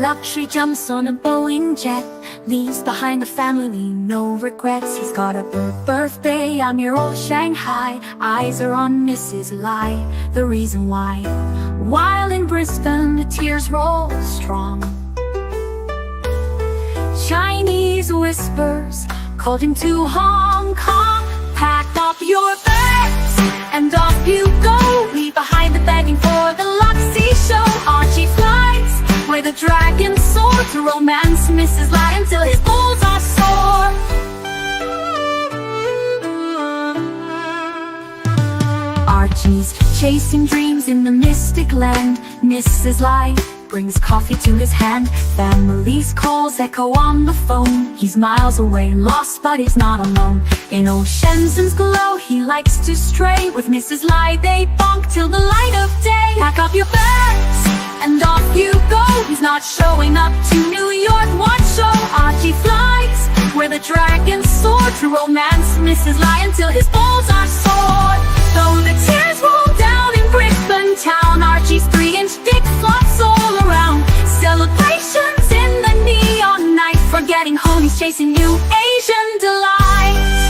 Luxury jumps on a Boeing jet, leaves behind a family, no regrets. He's got a birthday, I'm your old Shanghai. Eyes are on Mrs. Lai, the reason why. While in Brisbane, the tears roll strong. Chinese whispers called him to Hong Kong. Pack up your bags and off you go. Leave behind the begging for the Luxy show. Archie flies where the dragons soar to romance Mrs. Lai until his balls are sore. Archie's chasing dreams in the mystic land. Mrs. Lai brings coffee to his hand. Family's calls echo on the phone. He's miles away, lost but he's not alone. In old Shenzhen's glow, he likes to stray. With Mrs. Lai they bonk till the light of day. Pack up your bags and off you go. He's not showing up to New York, what show? Archie flies where the dragons soar to romance Mrs. Lai until his balls are sore. Though the tears roll down in Brisbane town, Archie's 3-inch dick flops all around. Celebrations in the neon night, forgetting home he's chasing new Asian delights.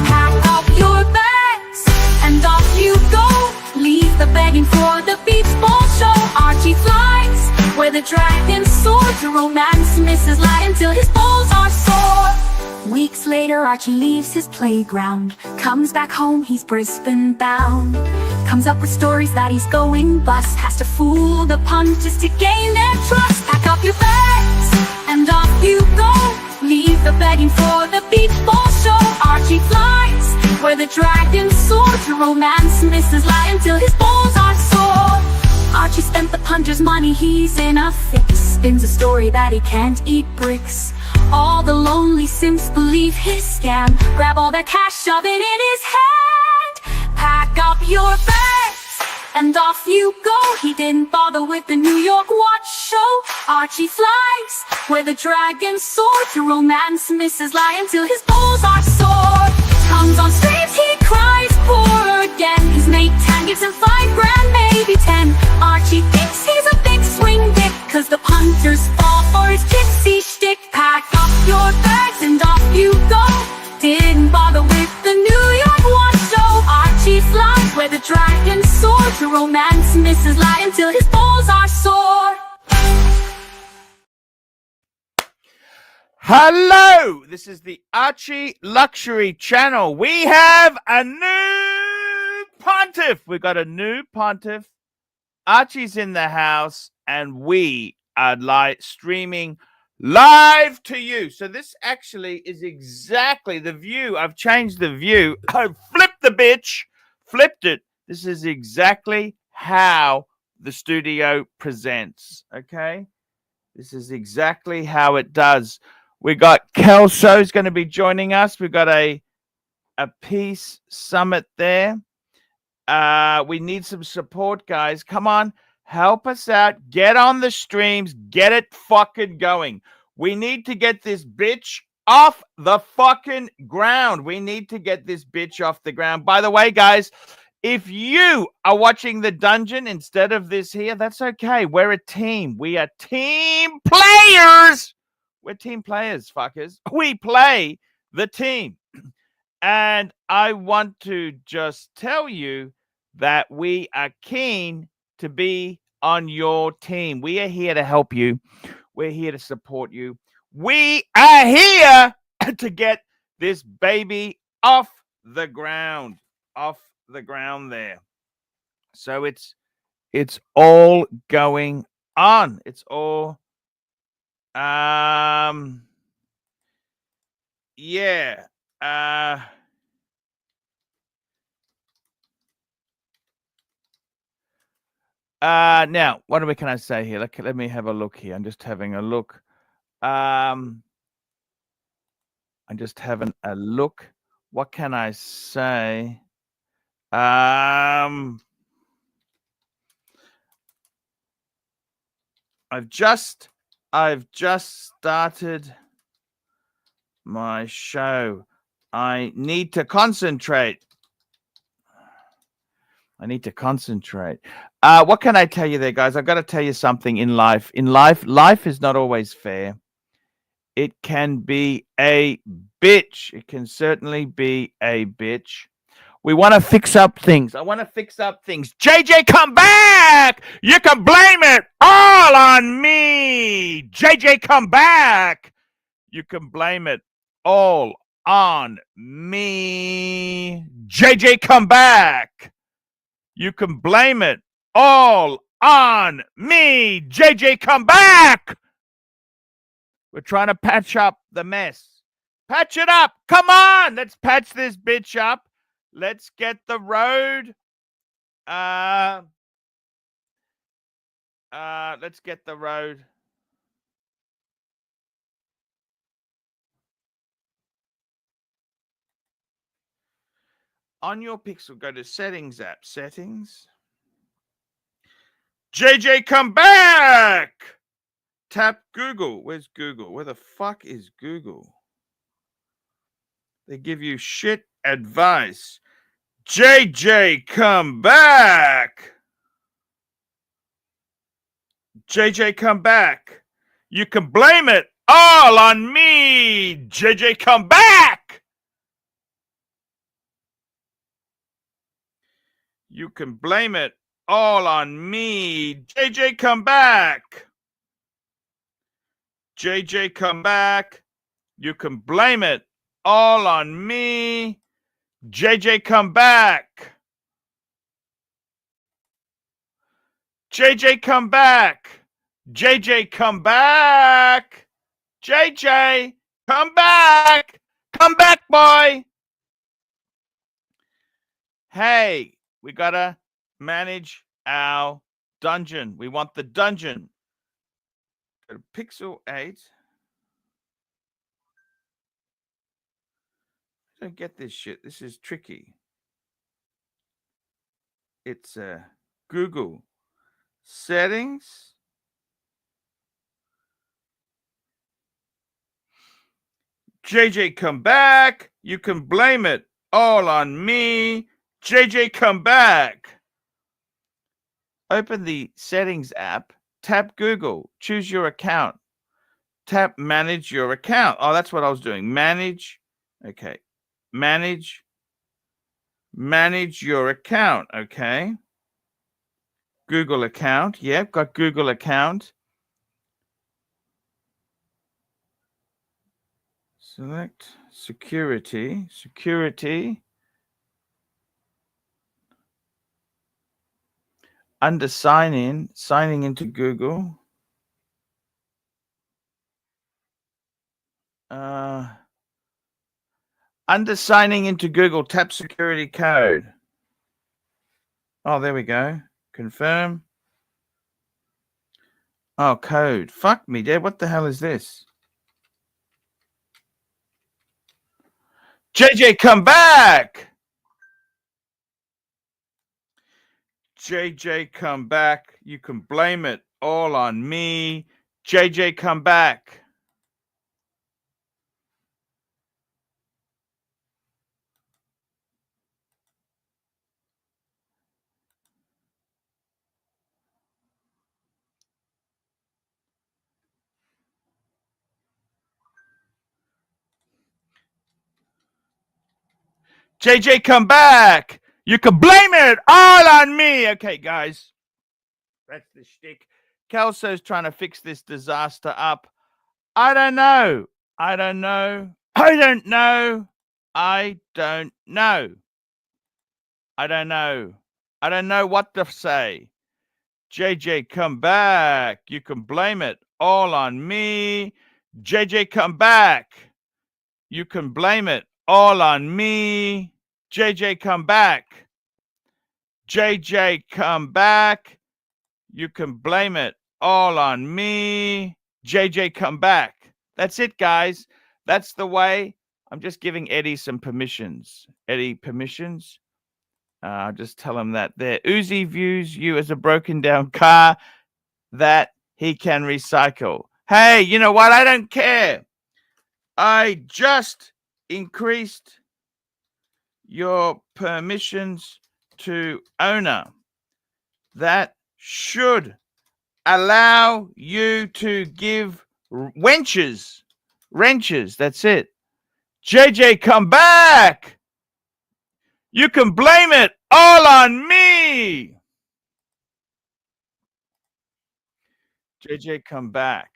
Pack up your bags and off you go. Leave the begging for the beach ball show. Archie flies where the dragons soar to romance Mrs. Lai until his balls are sore. Weeks later, Archie leaves his playground. Comes back home, he's Brisbane bound. Comes up with stories that he's going bust. Has to fool the punters to gain their trust. Pack up your bags and off you go. Leave the begging for the beach ball show. Archie flies where the dragons soar to romance Mrs. Lai until his balls are sore. Archie spent the punter's money, he's in a fix. Spins a story that he can't eat bricks. All the lonely simps believe his scam. Grab all that cash, shove it in his hand. Pack up your bags and off you go. He didn't bother with the New York watch show. Archie flies where the dragons soar to romance Mrs. Lai until his balls are sore. Comes on streams, he cries poor again. His mate Tan gives him $5 grand, maybe 10. Archie thinks he's a big swing dick, cause the punters fall for his gypsy shtick. Pack up your bags and off you go. Didn't bother with the New York watch show. Archie flies where the dragons soar to romance Mrs. Lai until his balls are sore. Hello, this is the Archie Luxury Channel. We have a new pontiff. We got a new pontiff. Archie's in the house, and we are streaming live to you. So this actually is exactly the view. I've changed the view. I flipped the bitch, flipped it. This is exactly how the studio presents. Okay, this is exactly how it does. We got Kelso's going to be joining us. We've got a peace summit there. We need some support, guys. Come on, help us out. Get on the streams. Get it fucking going. We need to get this bitch off the fucking ground. We need to get this bitch off the ground. By the way, guys, if you are watching the dungeon instead of this here, that's okay. We're a team. We are team players. We're team players, fuckers. We play the team. And I want to just tell you that we are keen to be on your team. We are here to help you. We're here to support you. We are here to get this baby off the ground. Off the ground there. So it's all going on. It's all yeah. Now, what can I say here? Let me have a look here. I'm just having a look. I'm just having a look. What can I say? I've just started my show. I need to concentrate. I need to concentrate. What can I tell you there, guys? I've got to tell you something in life. Life is not always fair. It can be a bitch. It can certainly be a bitch. We want to fix up things. I want to fix up things. JJ, come back! You can blame it all on me. JJ, come back! You can blame it all on me. JJ, come back! You can blame it all on me. JJ, come back! We're trying to patch up the mess. Patch it up. Come on. Let's patch this bitch up. Let's get the road. Let's get the road. On your Pixel, go to Settings app. Settings. JJ, come back. Tap Google. Where's Google? Where the fuck is Google? They give you shit advice. JJ, come back. JJ, come back. You can blame it all on me. JJ, come back. You can blame it all on me. JJ, come back. JJ, come back. You can blame it all on me. JJ, come back. JJ, come back. JJ, come back. JJ, come back. Come back, boy. Hey, we gotta manage our dungeon. We want the dungeon. Go to Pixel 8. I don't get this shit. This is tricky. It's Google settings. JJ, come back. You can blame it all on me. JJ, come back. Open the settings app. Tap Google. Choose your account. Tap manage your account. Oh, that's what I was doing. Manage. Okay. Manage your account. Okay. Google account. Yep, got Google account. Select security. Security. Under signing into Google. Under signing into Google, tap security code. Oh, there we go. Confirm. Oh, code. Fuck me, Dad. What the hell is this? JJ, come back. JJ, come back. You can blame it all on me. JJ, come back. JJ, come back. You can blame it all on me. Okay, guys. That's the shtick. Kelso's trying to fix this disaster up. I don't know. I don't know. I don't know. I don't know. I don't know. I don't know what to say. JJ, come back. You can blame it all on me. JJ, come back. You can blame it all on me. JJ, come back. JJ, come back. You can blame it all on me. JJ, come back. That's it, guys. That's the way. I'm just giving Eddie some permissions. Eddie, permissions. I'll just tell him that there. Uzi views you as a broken down car that he can recycle. Hey, you know what? I don't care. I just increased your permissions to owner. That should allow you to give wrenches. That's it. JJ, come back. You can blame it all on me. JJ, come back.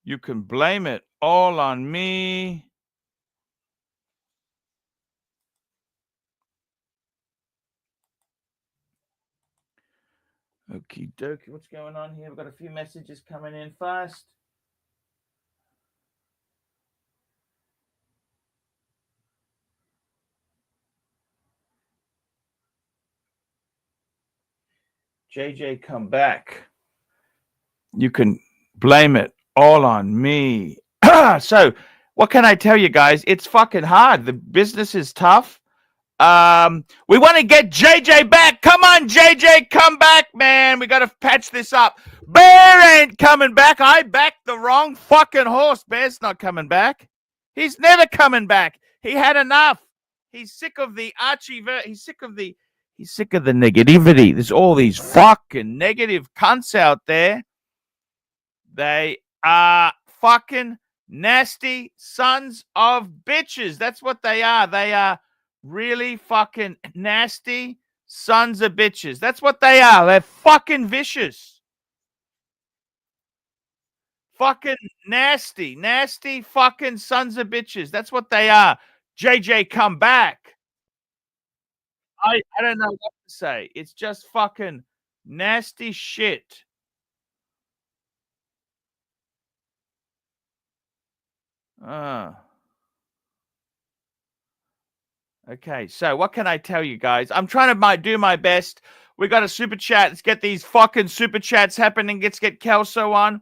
You can blame it all on me. Okie dokie. What's going on here? We've got a few messages coming in fast. JJ, come back. You can blame it all on me. So, what can I tell you guys? It's fucking hard. The business is tough. We want to get JJ back. Come on, JJ, come back, man. We got to patch this up. Bear ain't coming back. I backed the wrong fucking horse. Bear's not coming back. He's never coming back. He had enough. He's sick of the Archie. He's sick of the negativity. There's all these fucking negative cunts out there. They are fucking nasty sons of bitches. That's what they are. They are really fucking nasty sons of bitches. That's what they are. They're fucking vicious. Fucking nasty fucking sons of bitches. That's what they are. JJ, come back. I don't know what to say. It's just fucking nasty shit. Okay, so what can I tell you guys? I'm trying to do my best. We got a super chat. Let's get these fucking super chats happening. Let's get Kelso on.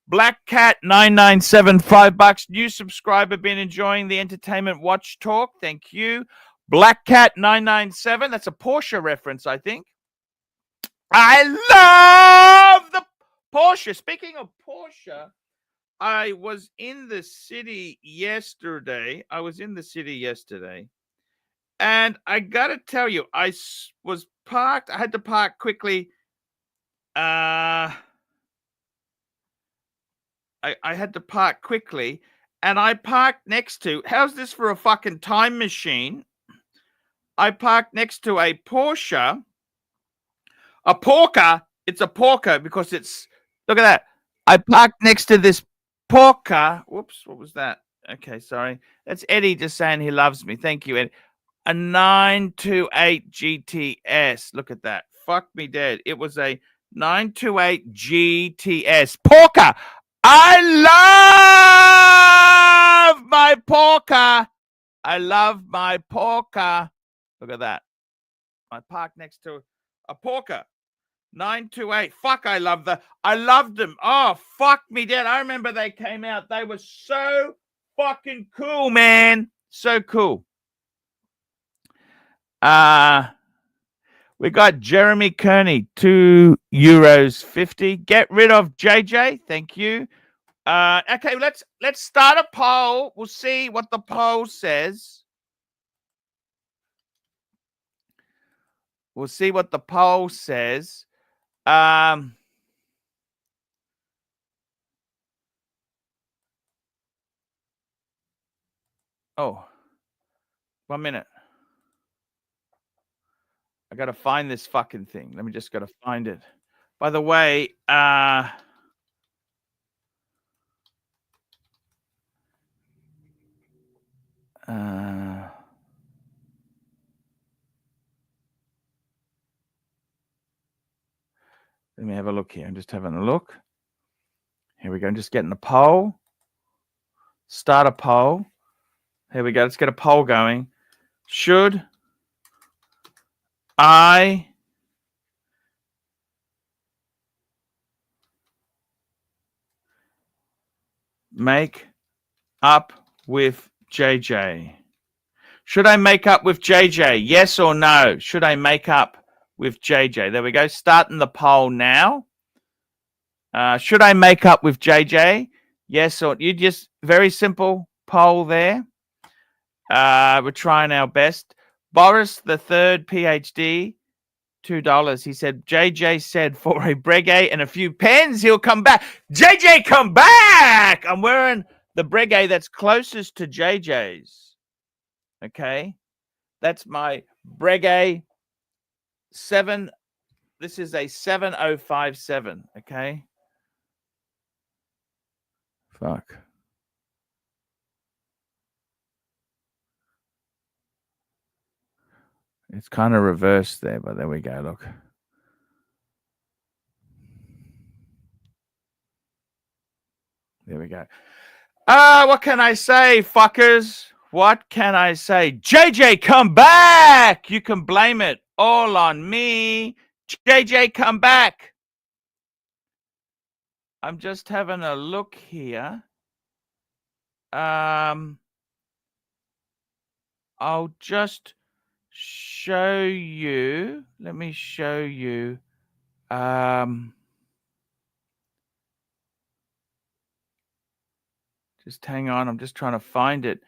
Black Cat 997, $5. New subscriber, been enjoying the entertainment watch talk. Thank you. Black Cat 997. That's a Porsche reference, I think. I love the Porsche. Speaking of Porsche, I was in the city yesterday. And I got to tell you, I was parked. I had to park quickly. I had to park quickly. And I parked next to, how's this for a fucking time machine? I parked next to a Porsche. A Porker. It's a Porker because it's, look at that. I parked next to this Porker. Whoops, what was that? Okay, sorry. That's Eddie just saying he loves me. Thank you, Eddie. A 928 GTS. Look at that. Fuck me dead. It was a 928 GTS. Porker. I love my Porker. I love my Porker. Look at that. I parked next to a Porker. 928. Fuck, I loved them. Oh, fuck me dead. I remember they came out. They were so fucking cool, man. So cool. We got Jeremy Kearney, €2.50. Get rid of JJ. Thank you. Okay, let's start a poll. We'll see what the poll says. Oh, 1 minute. I gotta find this fucking thing. Let me just gotta find it. By the way, let me have a look here. I'm just having a look. Here we go. I'm just getting a poll. Start a poll. Here we go. Let's get a poll going. Should I make up with JJ? Should I make up with JJ? Yes or no? Should I make up with JJ? There we go. Starting the poll now. Should I make up with JJ? Yes or you just very simple poll there. We're trying our best. Boris the Third, PhD, $2. He said, JJ said for a Breguet and a few pens, he'll come back. JJ, come back! I'm wearing the Breguet that's closest to JJ's. Okay? That's my Breguet 7. This is a 7057. Okay? Fuck. It's kind of reversed there, but there we go. Look. There we go. What can I say, fuckers? What can I say? JJ, come back! You can blame it all on me. JJ, come back. I'm just having a look here. I'll just show you. Let me show you. Just hang on. I'm just trying to find it.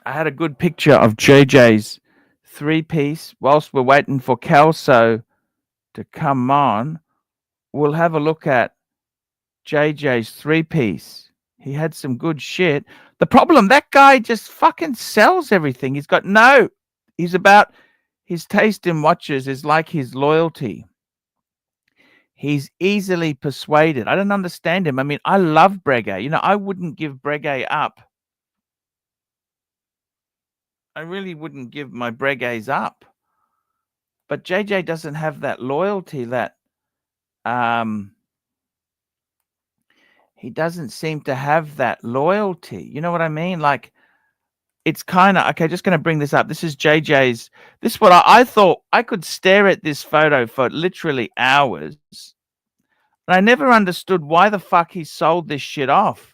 I had a good picture of JJ's 3-piece. Whilst we're waiting for Kelso to come on, we'll have a look at JJ's 3-piece. He had some good shit. The problem, that guy just fucking sells everything. He's about his taste in watches is like his loyalty. He's easily persuaded. I don't understand him. I mean, I love Breguet. You know, I wouldn't give Breguet up. I really wouldn't give my Breguets up. But JJ doesn't have that loyalty that he doesn't seem to have that loyalty. You know what I mean? Like, it's kind of okay. Just going to bring this up. This is JJ's. This is what I thought. I could stare at this photo for literally hours, and I never understood why the fuck he sold this shit off.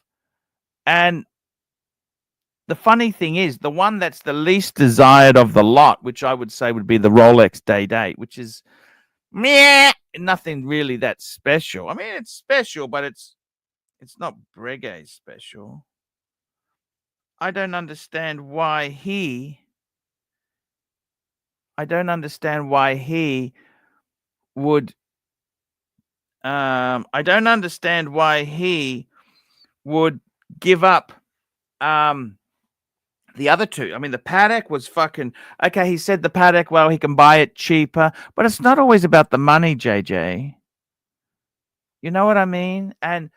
And the funny thing is, the one that's the least desired of the lot, which I would say would be the Rolex Day Date, which is meh, nothing really that special. I mean, it's special, but it's not Breguet special. I don't understand why he would I don't understand why he would give up the other two. I mean, the Patek was fucking okay. He said the Patek, well, he can buy it cheaper, but it's not always about the money, JJ. You know what I mean? And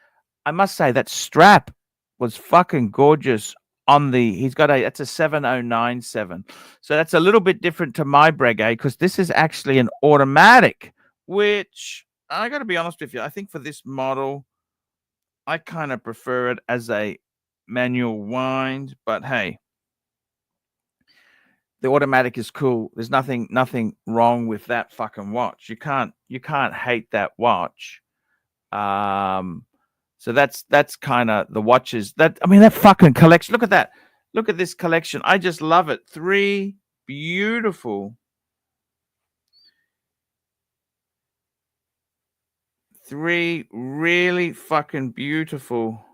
I must say that strap was fucking gorgeous on the that's a 7097. So that's a little bit different to my Breguet because this is actually an automatic, which I got to be honest with you, I think for this model I kind of prefer it as a manual wind, but hey, the automatic is cool. There's nothing wrong with that fucking watch. You can't hate that watch. So that's kind of the watches that, I mean, that fucking collection. Look at that. Look at this collection. I just love it. 3 beautiful. 3 really fucking beautiful.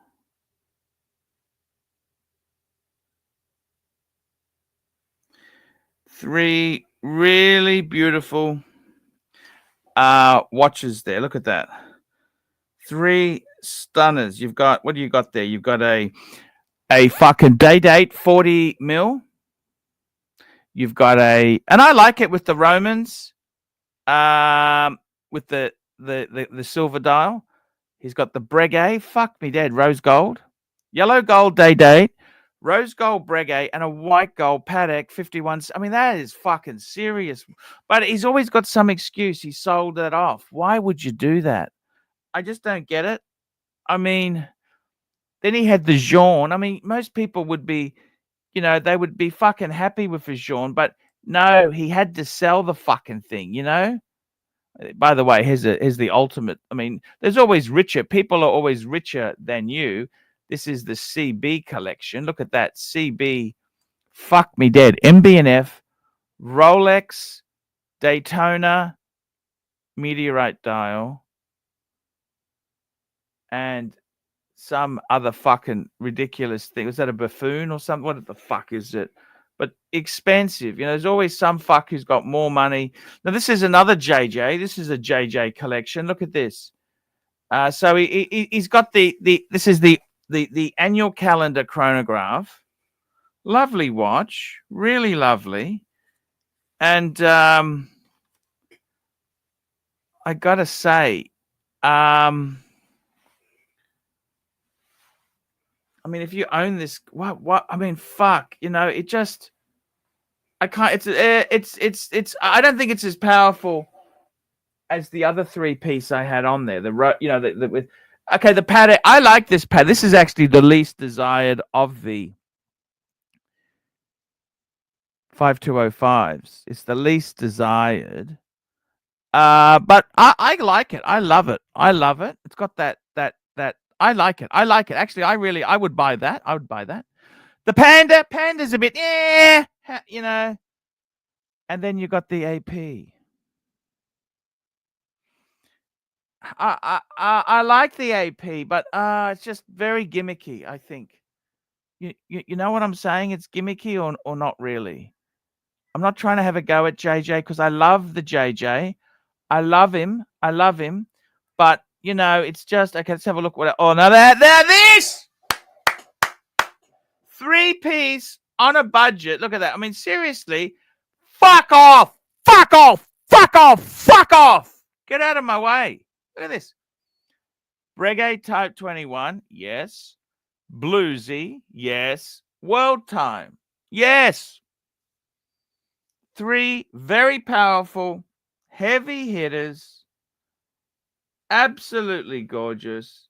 Three really beautiful watches there. Look at that. 3 stunners. You've got, what do you got there? You've got a fucking Day Date 40 mil. You've got and I like it with the Romans, with the silver dial. He's got the Breguet, fuck me dead, rose gold, yellow gold Day Date, rose gold Breguet, and a white gold Patek 51. I mean, that is fucking serious. But he's always got some excuse. He sold it off. Why would you do that? I just don't get it. I mean, then he had the Jean. I mean, most people would be, you know, they would be fucking happy with his Jean, but no, he had to sell the fucking thing, you know? By the way, here's the ultimate. I mean, there's always richer. People are always richer than you. This is the CB collection. Look at that. CB, fuck me dead. MB&F, Rolex, Daytona, meteorite dial, and some other fucking ridiculous thing. Was that a buffoon or something? What the fuck is it? but expensive. You know, there's always some fuck who's got more money. Now, this is another JJ. This is a JJ collection. Look at this. So he's got this is the annual calendar chronograph. Lovely watch, really lovely. And I gotta say, I mean, if you own this, what? I mean, fuck. You know, it just. I can't. It's. I don't think it's as powerful as the other three-piece I had on there. With. Okay, the pad. I like this pad. This is actually the least desired of the 5205s. It's the least desired. But I like it. I love it. I love it. It's got that. I like it. I like it. Actually, I would buy that. I would buy that. The Panda's a bit, you know. And then you got the AP. I like the AP, but it's just very gimmicky, I think. You know what I'm saying? It's gimmicky or not really. I'm not trying to have a go at JJ because I love the JJ. I love him. But, you know, it's just, okay, let's have a look. Now this! 3-piece on a budget. Look at that. I mean, seriously, fuck off. Fuck off. Fuck off. Fuck off. Get out of my way. Look at this. Reggae Type 21. Yes. Bluesy. Yes. World Time. Yes. 3 very powerful, heavy hitters. Absolutely gorgeous.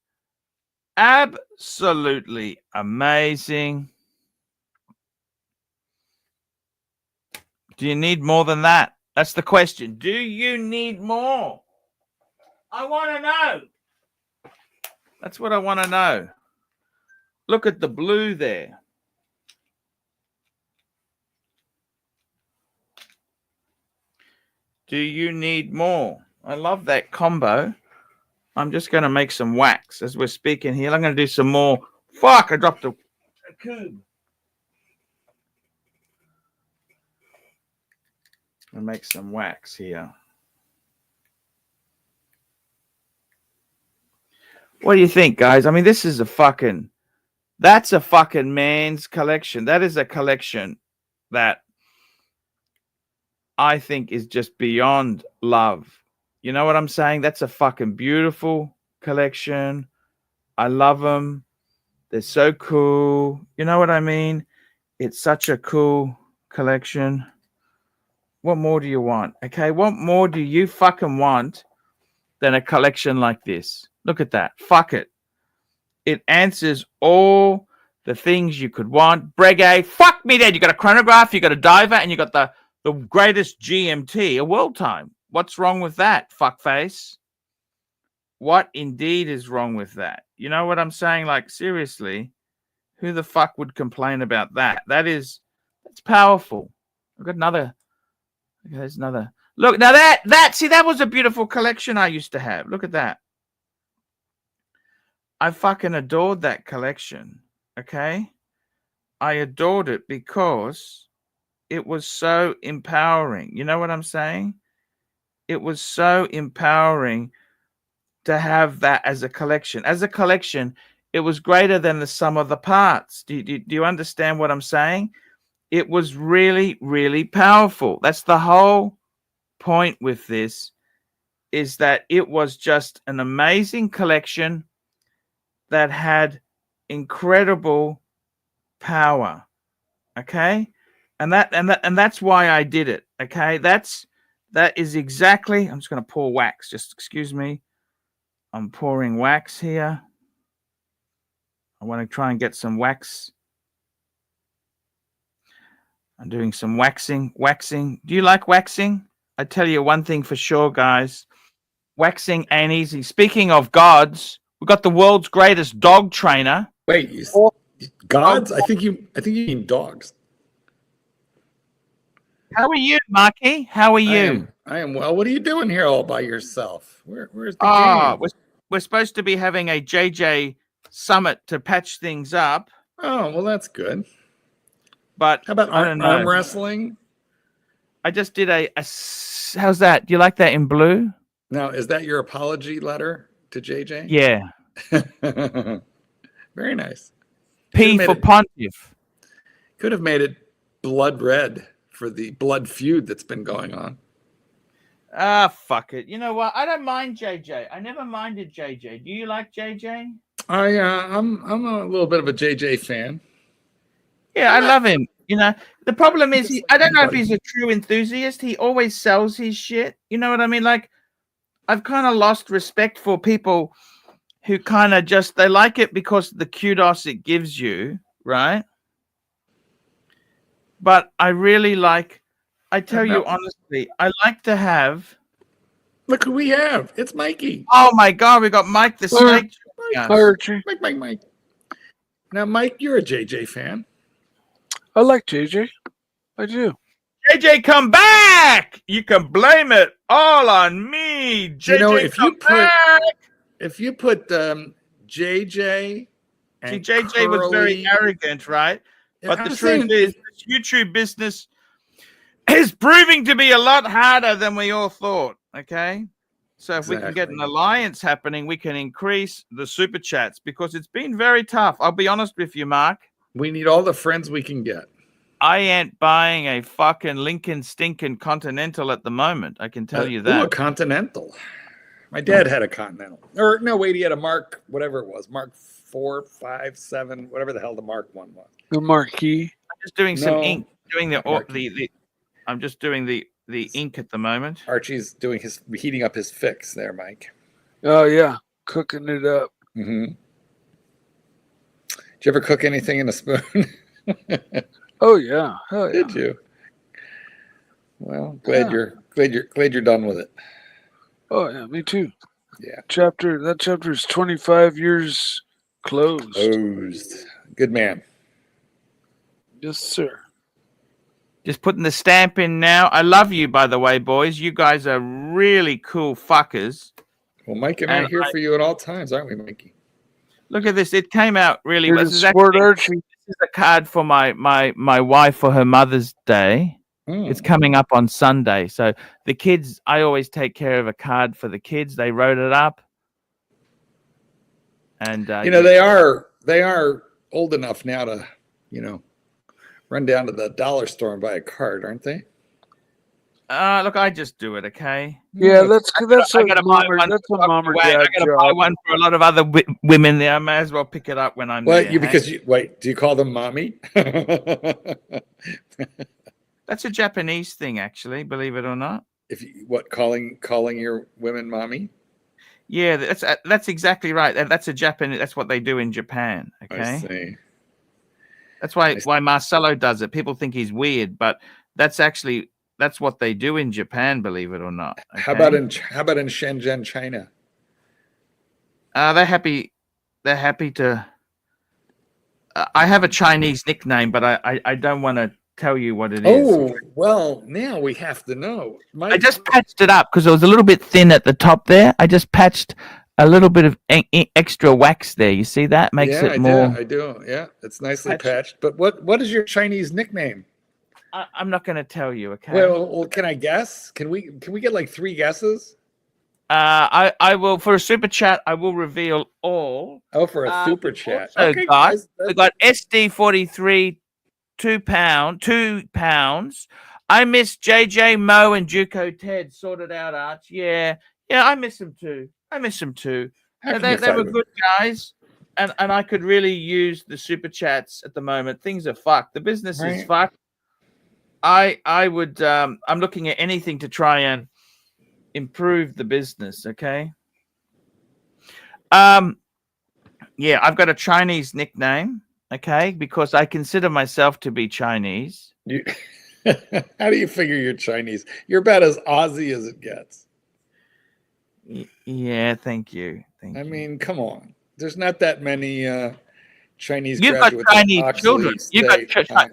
Absolutely amazing. Do you need more than that? That's the question. Do you need more? I want to know. That's what I want to know. Look at the blue there. Do you need more? I love that combo. I'm just going to make some wax as we're speaking here. I'm going to do some more. Fuck, I dropped a cube. I'll make some wax here. What do you think, guys? I mean, this is that's a fucking man's collection. That is a collection that I think is just beyond love. You know what I'm saying? That's a fucking beautiful collection. I love them. They're so cool. You know what I mean? It's such a cool collection. What more do you want? Okay, what more do you fucking want than a collection like this? Look at that. Fuck it. It answers all the things you could want. Breguet, fuck me dead. You got a chronograph, you got a diver, and you got the greatest GMT, a world time. What's wrong with that, fuckface? What indeed is wrong with that? You know what I'm saying? Like, seriously, who the fuck would complain about that? That's powerful. I've got another. Okay, there's another. Look, now that was a beautiful collection I used to have. Look at that. I fucking adored that collection. Okay? I adored it because it was so empowering. You know what I'm saying? It was so empowering to have that as a collection. As a collection, it was greater than the sum of the parts. Do you understand what I'm saying? It was really, really powerful. That's the whole point with this, is that it was just an amazing collection that had incredible power. Okay? And that's why I did it. Okay? That is exactly. I'm just going to pour wax. Just excuse me. I'm pouring wax here. I want to try and get some wax. I'm doing some waxing. Do you like waxing? I tell you one thing for sure, guys. Waxing ain't easy. Speaking of gods, we've got the world's greatest dog trainer. Wait, gods? I think you mean dogs. How are you, Marky? How are you? I am well. What are you doing here all by yourself? Where's the game? We're supposed to be having a JJ summit to patch things up. Oh, well, that's good. But How about I don't know. arm wrestling? I just did how's that? Do you like that in blue? Now, is that your apology letter to JJ? Yeah. Very nice. P for Pontiff. Could have made it blood red for the blood feud that's been going on. Ah, fuck it. You know what? I don't mind JJ. I never minded JJ. Do you like JJ? I'm a little bit of a JJ fan. Yeah, I love him. You know, the problem is I don't know if anybody. he's a true enthusiast. He always sells his shit. You know what I mean? Like, I've kind of lost respect for people who kind of just they like it because of the kudos it gives you, right? But I really like. I tell you honestly, I like to have. Look who we have. It's Mikey. Oh my God, we got Mike the Snake. Hi, Archie. Mike. Now, Mike, you're a JJ fan. I like JJ. I do. JJ, come back! You can blame it all on me. JJ, You know, if back! you put JJ and See, JJ was very arrogant, right? But the truth is, this YouTube business is proving to be a lot harder than we all thought. Okay, so if we can get an alliance happening, we can increase the super chats because it's been very tough. I'll be honest with you, Mark. We need all the friends we can get. I ain't buying a fucking Lincoln stinking Continental at the moment. I can tell you that. Ooh, a Continental. My dad had a Continental. Or no, wait, he had a Mark, whatever it was, Mark 4, 5, 7, whatever the hell the Mark 1 was. The Marquis. I'm just doing some ink. Doing I'm just doing the ink at the moment. Archie's heating up his fix there, Mike. Oh yeah, cooking it up. Mm-hmm. Did you ever cook anything in a spoon? Oh yeah. Hell yeah. Did you? Well, glad you're done with it. Oh yeah, me too. Yeah. That chapter is 25 years closed. Good man. Yes, sir. Just putting the stamp in now. I love you, by the way, boys. You guys are really cool fuckers. Well, Mike and I are here for you at all times, aren't we, Mikey? Look at this. It came out really well. This is a card for my wife for her Mother's Day. It's coming up on Sunday. So the kids, I always take care of a card for the kids. They wrote it up. And they are old enough now to, run down to the dollar store and buy a card, aren't they? Look, I just do it, okay? Yeah, that's a mom or dad I gotta buy one for a lot of other women there. I may as well pick it up when I'm there. Do you call them mommy? That's a Japanese thing, actually, believe it or not. Calling your women mommy? Yeah, that's exactly right. That's a Japanese. That's what they do in Japan. Okay. I see. That's why Marcelo does it. People think he's weird, but that's what they do in Japan, believe it or not. Okay? How about in Shenzhen, China? They're happy to. I have a Chinese nickname, but I don't want to tell you what it is. Oh, well, now we have to know. I just patched it up because it was a little bit thin at the top there. I just patched a little bit of extra wax there. You see that? Makes it more. I do. Yeah, it's nicely patched. But what is your Chinese nickname? I'm not going to tell you. Okay. Well, can I guess? Can we get like 3 guesses? I will for a super chat. I will reveal all. Oh, for a super chat. Also, okay, guys, we got SD43, £2. I miss JJ, Mo, and Juco Ted. Sorted out, Arch. Yeah, I miss them too. They were good guys, and I could really use the super chats at the moment. Things are fucked. The business is fucked. I would. I'm looking at anything to try and improve the business. Okay. Yeah, I've got a Chinese nickname. Okay, because I consider myself to be Chinese. How do you figure you're Chinese? You're about as Aussie as it gets. Yeah, thank you. I mean, come on. There's not that many Chinese You've got graduates. Chinese children.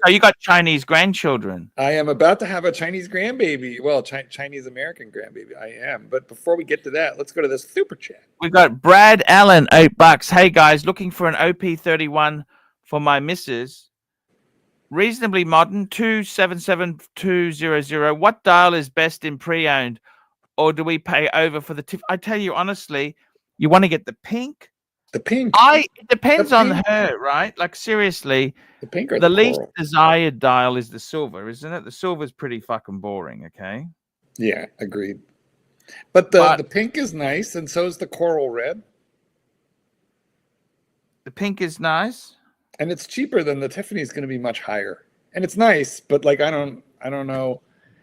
You got Chinese grandchildren. I am about to have a Chinese grandbaby. Well, Chinese American grandbaby. I am. But before we get to that, let's go to this super chat. We've got Brad Allen, $8. Hey guys, looking for an OP31 for my missus. reasonably modern, 277200. What dial is best in pre-owned, or do we pay over for the tip? I tell you honestly, you want to get the pink. The pink. It depends The on pink. her, right? Like seriously, The pink or the the least coral? desired dial is the silver, isn't it? The silver's pretty fucking boring. Okay. Yeah, agreed. But the pink is nice, and so is the coral red. The pink is nice. And it's cheaper than the Tiffany's going to be much higher. And it's nice, but like I don't know,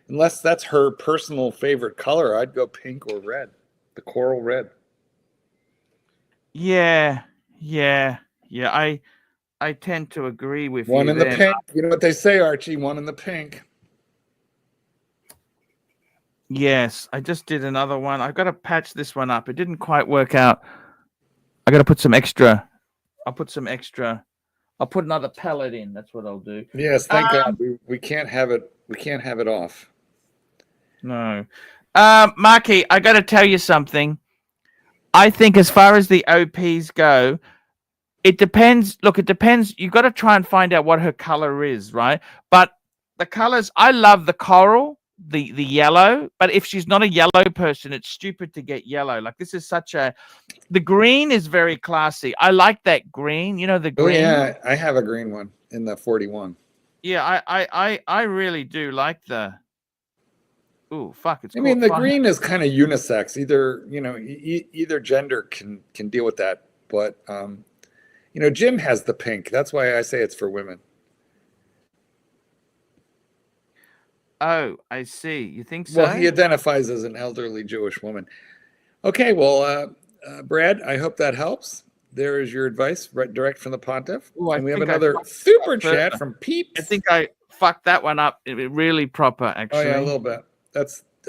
unless that's her personal favorite color, I'd go pink or red. The coral red. Yeah. I tend to agree with One you in the there. pink. You know what they say, Archie? One in the pink. Yes, I just did another one. I've got to patch this one up. It didn't quite work out. I got to put some extra. I'll put some extra. I'll put another palette in. That's what I'll do. Yes, thank God we can't have it. We can't have it off. No. Marky, I got to tell you something. I think as far as the OPs go, it depends. Look, it depends. You've got to try and find out what her color is, right? But the colors, I love the coral, the yellow. But if she's not a yellow person, it's stupid to get yellow. Like this is such a. The green is very classy. I like that green. You know the green. Oh yeah, I have a green one in the 41. Yeah, I really do like the. Ooh, fuck! It's. I mean, the fire. green is kind of unisex. Either either gender can deal with that. But Jim has the pink. That's why I say it's for women. Oh, I see. You think so? Well, he identifies as an elderly Jewish woman. Okay, well, Brad, I hope that helps. There is your advice, right, direct from the Pontiff. Ooh, and we have another super chat from Peeps. I think I fucked that one up really proper, actually. Oh yeah, a little bit. I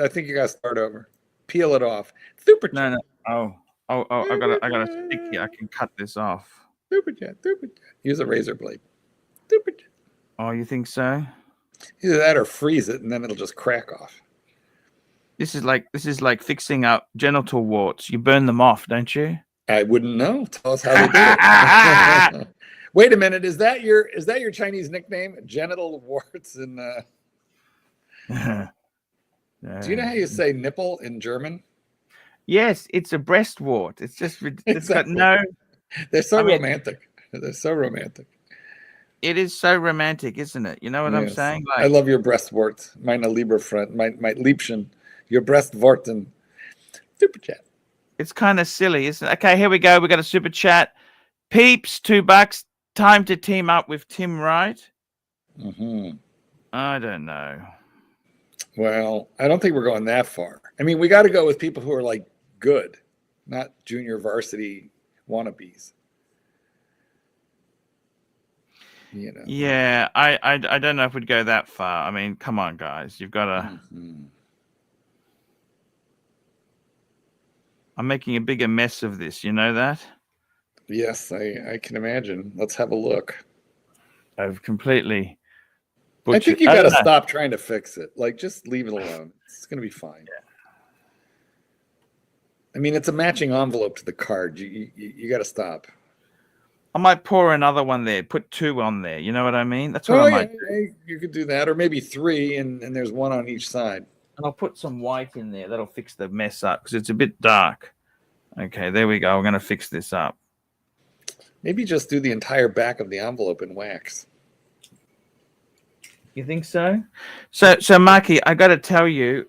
think you got to start over. Peel it off. Super chat. No. Oh! I got a sticky. I can cut this off. Super chat. Use a razor blade. Super chat. Oh, you think so? Either that or freeze it, and then it'll just crack off. This is like fixing up genital warts. You burn them off, don't you? I wouldn't know. Tell us how they do it. Wait a minute. Is that your Chinese nickname? Genital warts and do you know how you say nipple in German? Yes, it's a breast wart. It's just it's got no. They're so romantic. They're so romantic. It is so romantic, isn't it? You know what I'm saying? Like, I love your breast wart. Meine lieber Freund, mein Liebchen, your breast warten. Super chat. It's kind of silly, isn't it? Okay, here we go. We got a super chat. Peeps, $2. Time to team up with Tim Wright. Mm-hmm. I don't know. Well, I don't think we're going that far. I mean, we got to go with people who are like good, not junior varsity wannabes. Yeah, I don't know if we'd go that far. I mean, come on, guys, you've got to. Mm-hmm. I'm making a bigger mess of this. You know that? Yes, I can imagine. Let's have a look. I've completely. I think you got to stop trying to fix it. Like, just leave it alone. It's going to be fine. Yeah. I mean, it's a matching envelope to the card. You got to stop. I might pour another one there. Put 2 on there. You know what I mean? That's what I might do. You could do that, or maybe 3, and there's 1 on each side. And I'll put some white in there. That'll fix the mess up because it's a bit dark. Okay, there we go. We're going to fix this up. Maybe just do the entire back of the envelope in wax. You think so? So Marky, I got to tell you,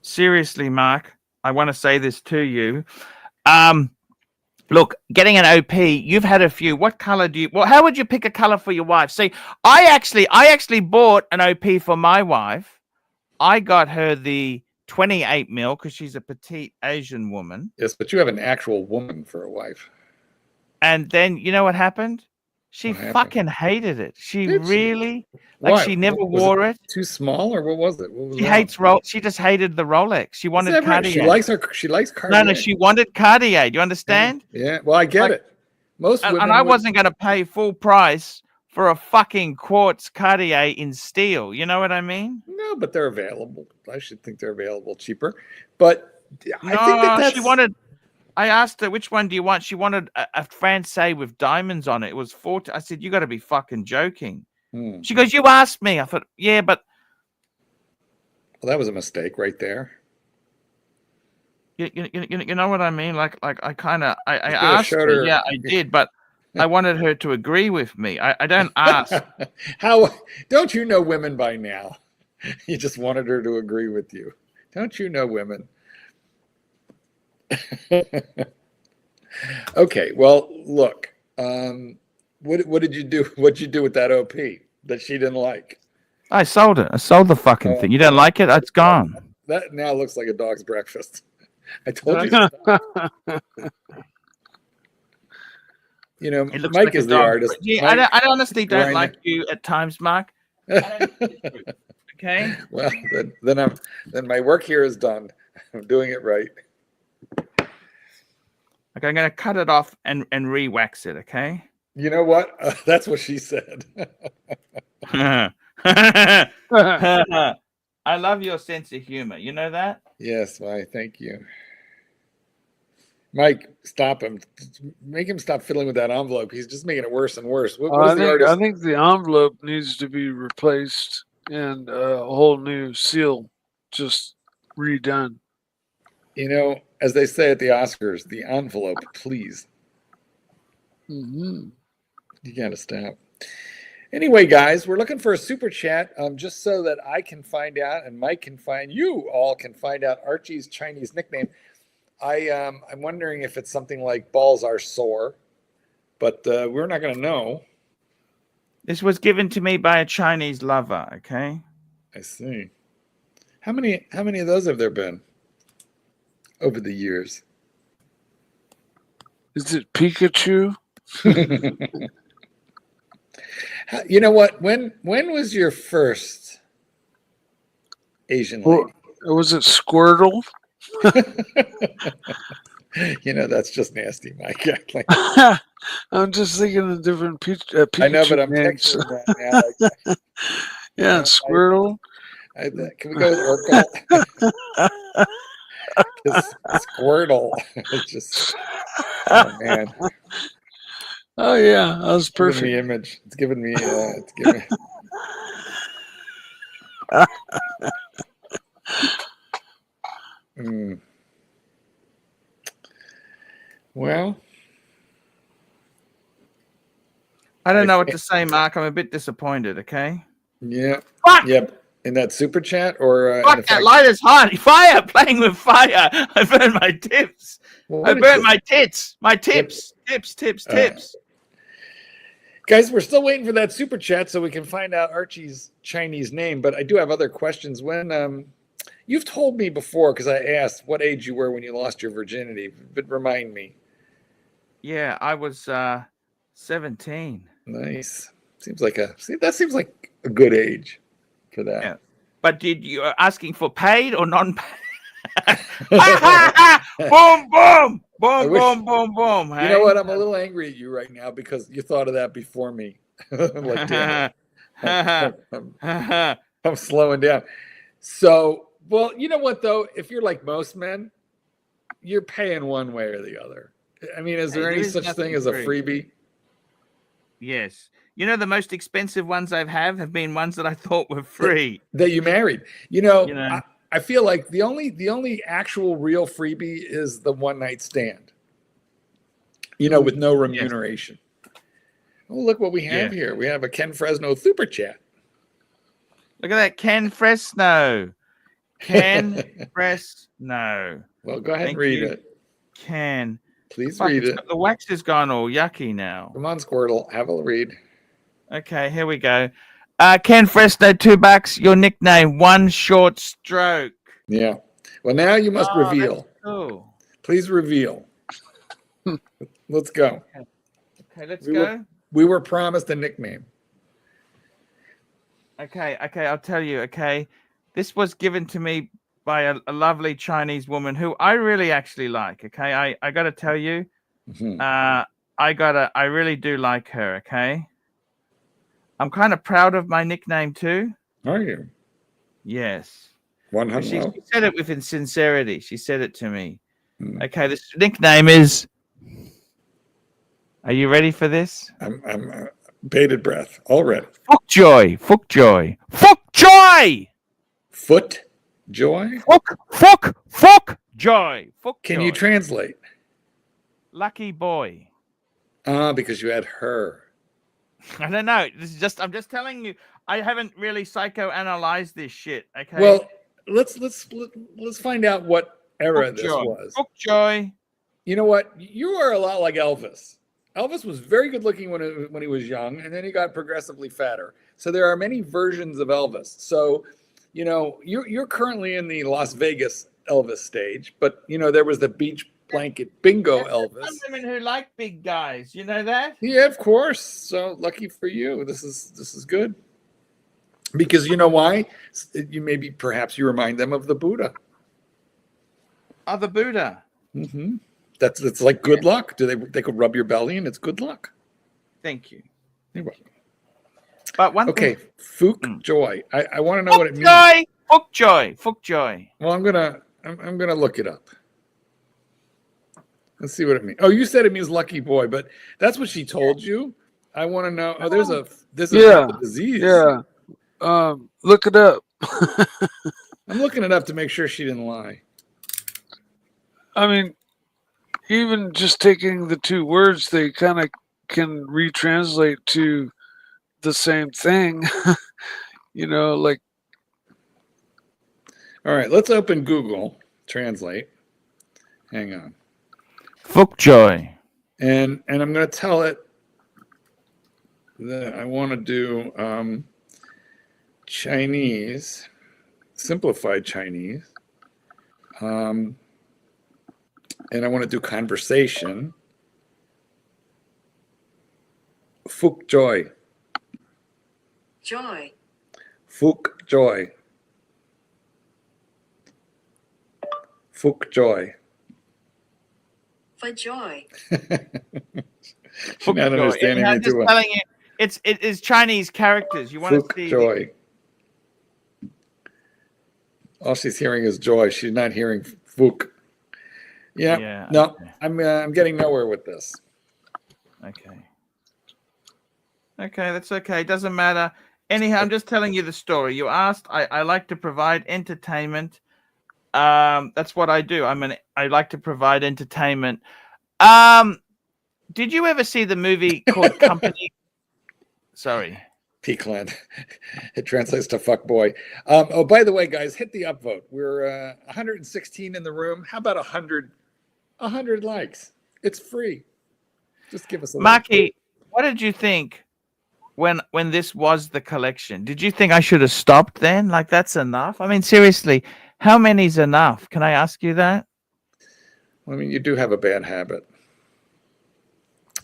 seriously, Mark, I want to say this to you. Look, getting an OP, you've had a few. What color do you? Well, how would you pick a color for your wife? See, I actually bought an OP for my wife. I got her the 28 mil because she's a petite Asian woman. Yes, but you have an actual woman for a wife. And then you know what happened? She fucking hated it. She really she never wore it. Too small, or what was it? What was she hates She just hated the Rolex. She wanted Cartier. She likes Cartier. No, she wanted Cartier. Do you understand? Yeah. Well, I get it. Most women. And I wasn't going to pay full price for a fucking quartz Cartier in steel. You know what I mean? No, but they're available. I should think they're available cheaper. But I think that's. I asked her which one do you want. She wanted a Francais with diamonds on it. It was 40. I said, you got to be fucking joking. Hmm. She goes, you asked me. I thought, yeah, but Well, that was a mistake right there. you know what I mean? Like I kind of I You should have asked showed her. her. Yeah, I did, but I wanted her to agree with me. I don't ask. How don't you know women by now? You just wanted her to agree with you. Don't you know women? Okay, well, look. What did you do? What'd you do with that OP that she didn't like? I sold it. I sold the fucking thing. You don't like it? It's gone. That now looks like a dog's breakfast. I told you. Stop. You know, It looks Mike like a is the dog. artist. Yeah, Mike, I honestly don't Ryan- like you at times, Mark. Okay. Well, then my work here is done. I'm doing it right. Okay, I'm gonna cut it off and re-wax it. Okay. You know what? That's what she said. I love your sense of humor. You know that? Yes, why? Thank you, Mike. Stop him. Make him stop fiddling with that envelope. He's just making it worse and worse. What I is the think artist? I think the envelope needs to be replaced and a whole new seal just redone. You know, as they say at the Oscars, the envelope, please. Hmm. You gotta stop. Anyway, guys, we're looking for a super chat, just so that I can find out, and Mike can find you all can find out Archie's Chinese nickname. I'm wondering if it's something like "balls are sore," but we're not gonna know. This was given to me by a Chinese lover. Okay. I see. How many of those have there been over the years? Is it Pikachu? You know what? When was your first Asian lady? Or was it Squirtle? You know, that's just nasty, Mike. Like, I'm just thinking of different Pikachu I know, but I'm names. picturing that now. Like, Yeah, Squirtle. can we go with Urkel? Squirtle. It's just, oh man. Oh yeah, that was It's giving perfect. me image. It's giving me. It's giving. Mm. Well, I don't know what to say, Mark. I'm a bit disappointed. Okay. yeah, Fuck! yep. In that super chat or in Fuck the that fact- light is hot. Fire! Playing with fire. I burned my tips. Well, I what is burnt it? my tits. My tips. Tips. Guys, we're still waiting for that super chat so we can find out Archie's Chinese name. But I do have other questions. When you've told me before, because I asked what age you were when you lost your virginity, but remind me. Yeah, I was 17. Nice. That seems like a good age for that. Yeah. But did you asking for paid or non-paid? Boom, boom, boom, wish- boom, boom, boom. You know what? I'm a little angry at you right now because you thought of that before me. Like, damn it. I'm slowing down. So, well, you know what though? If you're like most men, you're paying one way or the other. I mean, is there Hey, any there is such nothing thing as a free. freebie? Yes. You know, the most expensive ones have been ones that I thought were free. That you married? You know, You know. I feel like the only actual real freebie is the one night stand. You know, with no remuneration. Oh, look what we have here. We have a Ken Fresno super chat. Look at that, Ken Fresno. Ken Fresno. Well, go ahead Thank and read you. it. Ken. Please Fuck, read it's it. got- the wax has gone all yucky now. Come on, Squirtle. Have a read. Okay, here we go. Ken Fresno, $2. Your nickname, One Short Stroke. Yeah. Well, now you must Oh, reveal. that's cool. Please reveal. Let's go. Okay, let's We go. We were promised a nickname. Okay, I'll tell you. Okay, this was given to me by a lovely Chinese woman who I really actually like. Okay, I got to tell you, Mhm. I really do like her. Okay, I'm kind of proud of my nickname too. Are you? Yes, One she hundred. said it with sincerity. She said it to me. Okay, this nickname is. Are you ready for this? I'm bated breath already. Fuckjoy, Fuckjoy, Fuckjoy, Foot joy. Fuckjoy, Can you Fuckjoy. translate? Lucky boy. Because you had her. I don't know. This is just. I'm just telling you. I haven't really psychoanalyzed this shit. Okay. Well, let's find out what era this Fuckjoy, was. Fuckjoy. You know what? You are a lot like Elvis. Elvis was very good looking when he was young, and then he got progressively fatter. So there are many versions of Elvis. So, you know, you're currently in the Las Vegas Elvis stage, but you know there was the beach blanket bingo Elvis. Some women who like big guys. You know that? Yeah, of course. So lucky for you. This is good. Because you know why? Perhaps you remind them of the Buddha. Oh, the Buddha. Mm-hmm. It's like good luck. They could rub your belly and it's good luck. Thank you. You're welcome. But one Okay, thing. Fook joy. I want to know what it means. Fuckjoy. Well, I'm gonna look it up. Let's see what it means. Oh, you said it means lucky boy, but that's what she told you. I want to know. Oh, there's a disease. Yeah. Look it up. I'm looking it up to make sure she didn't lie. I mean, even just taking the two words, they kind of can retranslate to the same thing. You know, like. All right, let's open Google Translate. Hang on. Fuckjoy. And I'm going to tell it that I want to do Chinese, simplified Chinese. And I want to do conversation. Fook joy. Joy. Fook joy. Fook joy. For joy. She's not understanding I'm me just too well. telling you, it is Chinese characters. You want Fook to see joy. All she's hearing is joy. She's not hearing fook. Yeah. No, okay. I'm getting nowhere with this. Okay, that's okay. Doesn't matter. Anyhow, I'm just telling you the story. You asked. I like to provide entertainment. That's what I do. I like to provide entertainment. Did you ever see the movie called Company? Sorry. Peakland. It translates to fuck boy. Oh, by the way, guys, hit the upvote. We're 116 in the room. How about 100 likes? It's free. Just give us a Marky, what did you think when this was the collection? Did you think I should have stopped then? Like, that's enough? I mean, seriously, how many's enough? Can I ask you that? I mean, you do have a bad habit.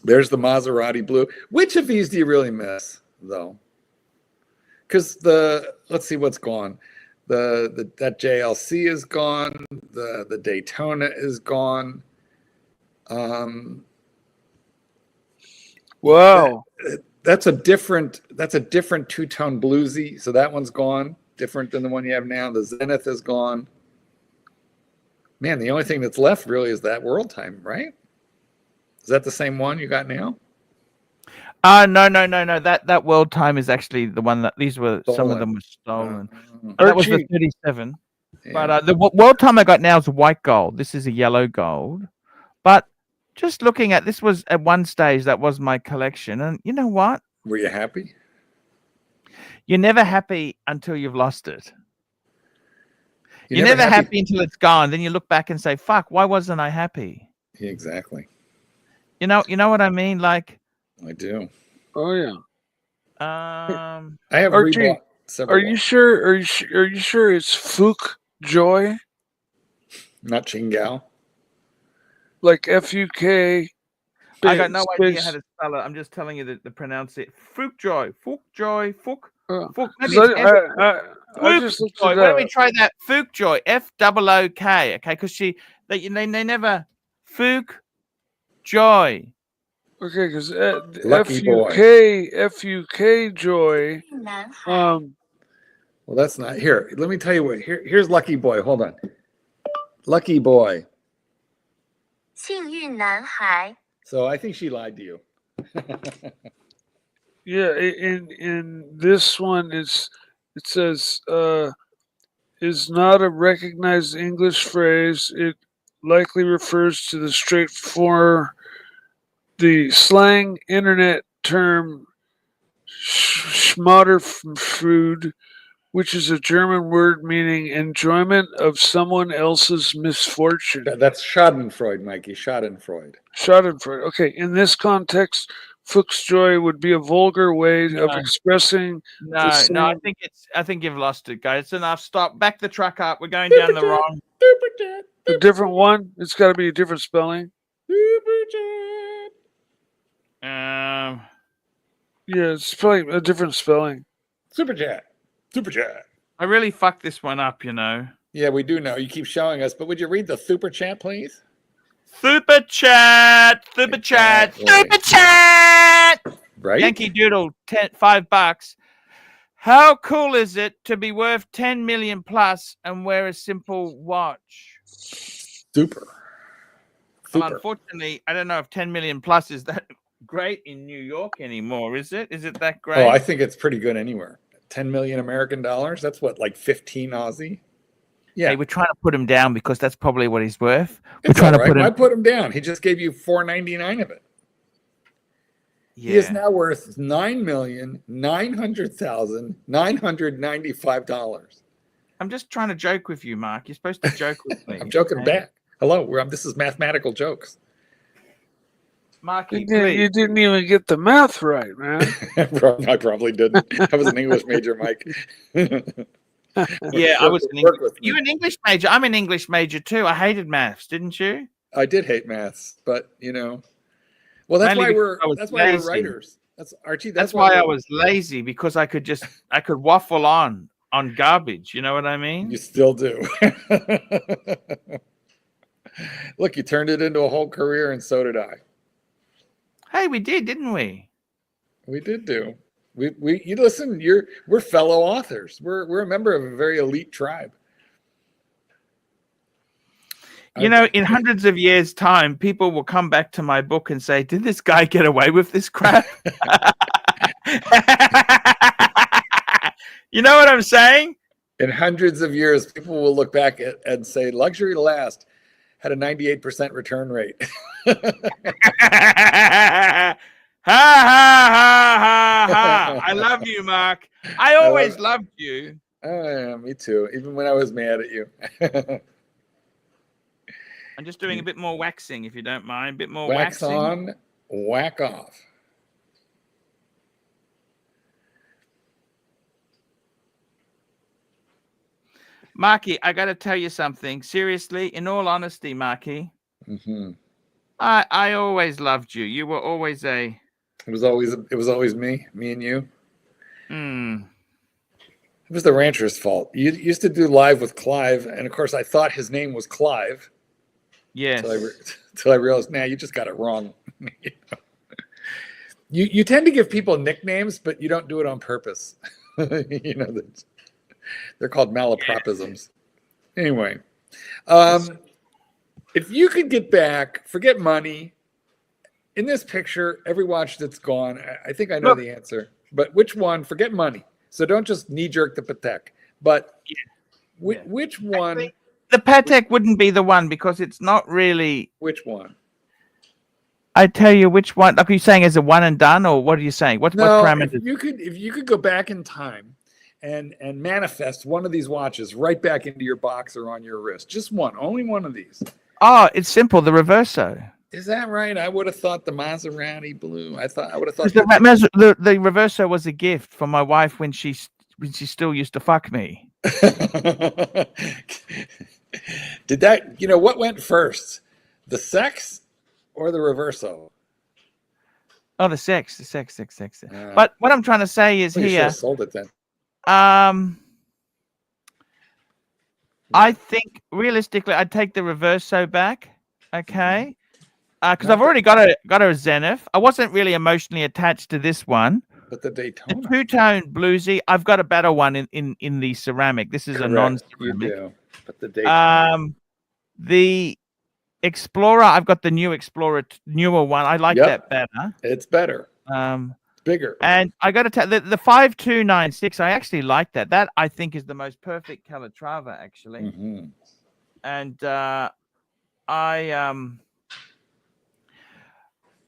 There's the Maserati blue. Which of these do you really miss, though? Because let's see what's gone. That JLC is gone. The Daytona is gone. Wow. That's a different two-tone bluesy. So that one's gone. Different than the one you have now. The Zenith is gone. Man, the only thing that's left really is that World Time, right? Is that the same one you got now? No. That World Time is actually the one that these were. Some of them were stolen. That was the 37. Yeah. But the World Time I got now is white gold. This is a yellow gold. But just looking at this was at one stage that was my collection, and you know what? Were you happy? You're never happy until you've lost it. You're never happy until it's gone. Then you look back and say, "Fuck, why wasn't I happy?" Yeah, exactly. You know what I mean? Like, I do. Oh yeah. I have Archie, rebought several. Are you sure? Are you sure it's Fook Joy? Not Chingao? Like FUK. I got no idea how to spell it. I'm just telling you to pronounce it. Fuckjoy. Maybe I just looked Why it don't up. we try that? Fuckjoy. FOOK. Okay, because they never Fuckjoy. Okay, because Lucky FUK Joy. Well, that's not here. Let me tell you what. Here's Lucky Boy. Hold on. Lucky Boy. 幸运男孩 So I think she lied to you. Yeah, in this one, it says is not a recognized English phrase. It likely refers to the slang internet term Schmaderfood, which is a German word meaning enjoyment of someone else's misfortune. That's Schadenfreude, Mikey. Schadenfreude. Schadenfreude. Okay, in this context, Fuchs joy would be a vulgar way of No. expressing No, the no, same. I think you've lost it, guys. It's enough. Stop. Back the truck up. We're going down the wrong. A different one. It's got to be a different spelling. Um, Yeah, it's probably a different spelling. Super chat. Super chat. I really fucked this one up, you know. Yeah, we do know. You keep showing us, but would you read the super chat, please? Super chat, super chat, Exactly. super chat. Right? Yankee Doodle, $5. How cool is it to be worth 10 million plus and wear a simple watch? Super. Well, Super. unfortunately, I don't know if 10 million plus is that great in New York anymore. Is it? Is it that great? Oh, I think it's pretty good anywhere. 10 million American dollars. That's what, like 15 Aussie? Yeah. Hey, we're trying to put him down because that's probably what he's worth. It's we're trying all to right. put him. Why put him down? He just gave you $4.99 of it. Yeah. He is now worth $9,900,995. I'm just trying to joke with you, Mark. You're supposed to joke with me. I'm joking okay? back. Hello, this is mathematical jokes. Marky, You please. didn't even get the math right, man. I probably didn't. I was an English major, Mike. Yeah, I was an Work English. with me. You an English major? I'm an English major too. I hated maths, didn't you? I did hate maths, but well, that's Mainly why we're because I was that's why we're lazy. writers. That's Archie. That's why I was lazy, because I could waffle on garbage. You know what I mean? You still do. Look, you turned it into a whole career, and so did I. Hey, we did, didn't we? We did do. You listen. We're fellow authors. We're a member of a very elite tribe. You know, in hundreds of years' time, people will come back to my book and say, "Did this guy get away with this crap?" You know what I'm saying? In hundreds of years, people will look back and say, "Luxury Last had a 98% return rate." Ha ha ha ha! I love you, Mark. I always loved you. Oh, yeah, me too. Even when I was mad at you. I'm just doing a bit more waxing, if you don't mind. A bit more Wax waxing. on, whack off. Marky, I got to tell you something. Seriously, in all honesty, Marky, Mm-hmm. I always loved you. You were always a... It was always me and you. Mm. It was the rancher's fault. You used to do live with Clive, and of course I thought his name was Clive. Yes. Till I realized, you just got it wrong. You tend to give people nicknames, but you don't do it on purpose. They're called malapropisms. Anyway, if you could get back, forget money. In this picture, every watch that's gone, I think I know the answer. But which one? Forget money. So don't just knee-jerk the Patek. But which one? Actually, the Patek wouldn't be the one, because it's not really... Which one? I tell you which one. Like, are you saying as a one and done, or what are you saying? What parameters? If you could go back in time and manifest one of these watches right back into your box or on your wrist, just one, only one of these. Oh, it's simple. The Reverso. Is that right? I would have thought the Maserati blue. I would have thought the Reverso was a gift from my wife when she still used to fuck me. Did that? What went first, the sex or the Reverso? Oh, the sex. But what I'm trying to say is You should here. have sold it then. I think realistically, I'd take the Reverso back. Okay. Because I've already got a Zenith. I wasn't really emotionally attached to this one. But the Daytona. The two-tone bluesy. I've got a better one in the ceramic. This is a non-ceramic. You do. But the Daytona. Explorer. I've got the new Explorer, newer one. I like Yep. that better. It's better. Um, Bigger. and I got to tell the 5296. I actually like that. That I think is the most perfect Calatrava, actually. Mm-hmm. And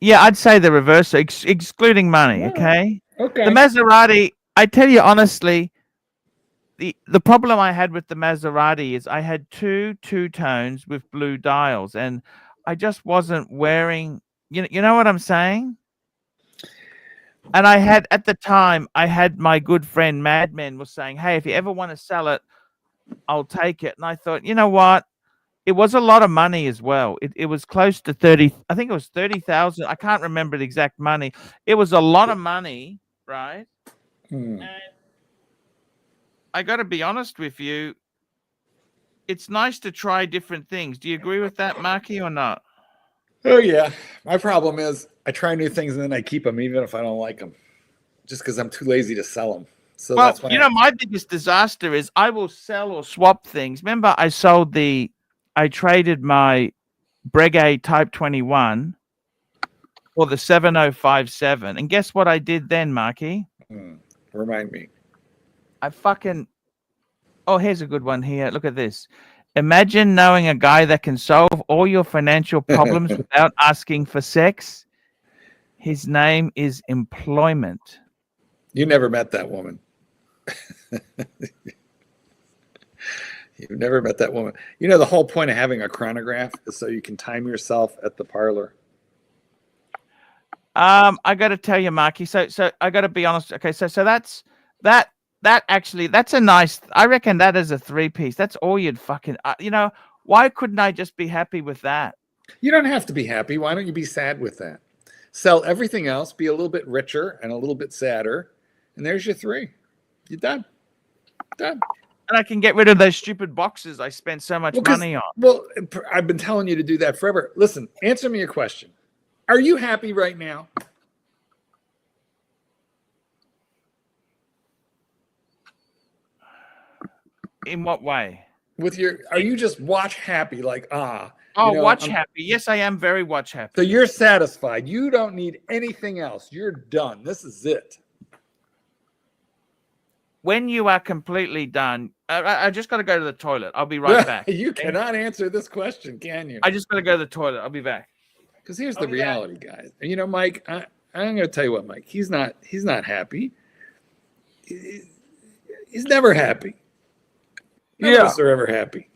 yeah, I'd say the reverse, excluding money. Yeah. Okay. Okay. The Maserati. I tell you honestly, the problem I had with the Maserati is I had two tones with blue dials, and I just wasn't wearing. You know what I'm saying? And I had at the time, I had my good friend Madman was saying, "Hey, if you ever want to sell it, I'll take it." And I thought, you know what? It was a lot of money as well. It was close to 30. I think it was 30,000. I can't remember the exact money. It was a lot of money, right? Hmm. And I got to be honest with you. It's nice to try different things. Do you agree with that, Marky, or not? Oh yeah. My problem is I try new things and then I keep them even if I don't like them, just because I'm too lazy to sell them. So Well, that's why. you know, my biggest disaster is I will sell or swap things. Remember, I traded my Breguet Type 21 for the 7057. And guess what I did then, Marky? Remind me. I fucking. Oh, here's a good one here. Look at this. Imagine knowing a guy that can solve all your financial problems without asking for sex. His name is employment. You never met that woman. You've never met that woman. You know, the whole point of having a chronograph is so you can time yourself at the parlor. I got to tell you, Marky. So I got to be honest. Okay, so that's that actually that's a nice. I reckon that is a 3-piece. That's all you'd fucking. You know, why couldn't I just be happy with that? You don't have to be happy. Why don't you be sad with that? Sell everything else, be a little bit richer and a little bit sadder, and there's your 3. You're done. Done. And I can get rid of those stupid boxes I spent so much money on. Well, I've been telling you to do that forever. Listen, answer me a question. Are you happy right now? In what way? Are you just watch happy? Like, Oh, I'm happy. Yes, I am very watch happy. So you're satisfied. You don't need anything else. You're done. This is it. When you are completely done, I just got to go to the toilet. I'll be right back. You cannot answer this question, can you? I just got to go to the toilet. I'll be back. Because here's the reality, guys. You know, Mike, I'm going to tell you what, Mike. He's not happy. He's never happy. None of us are ever happy.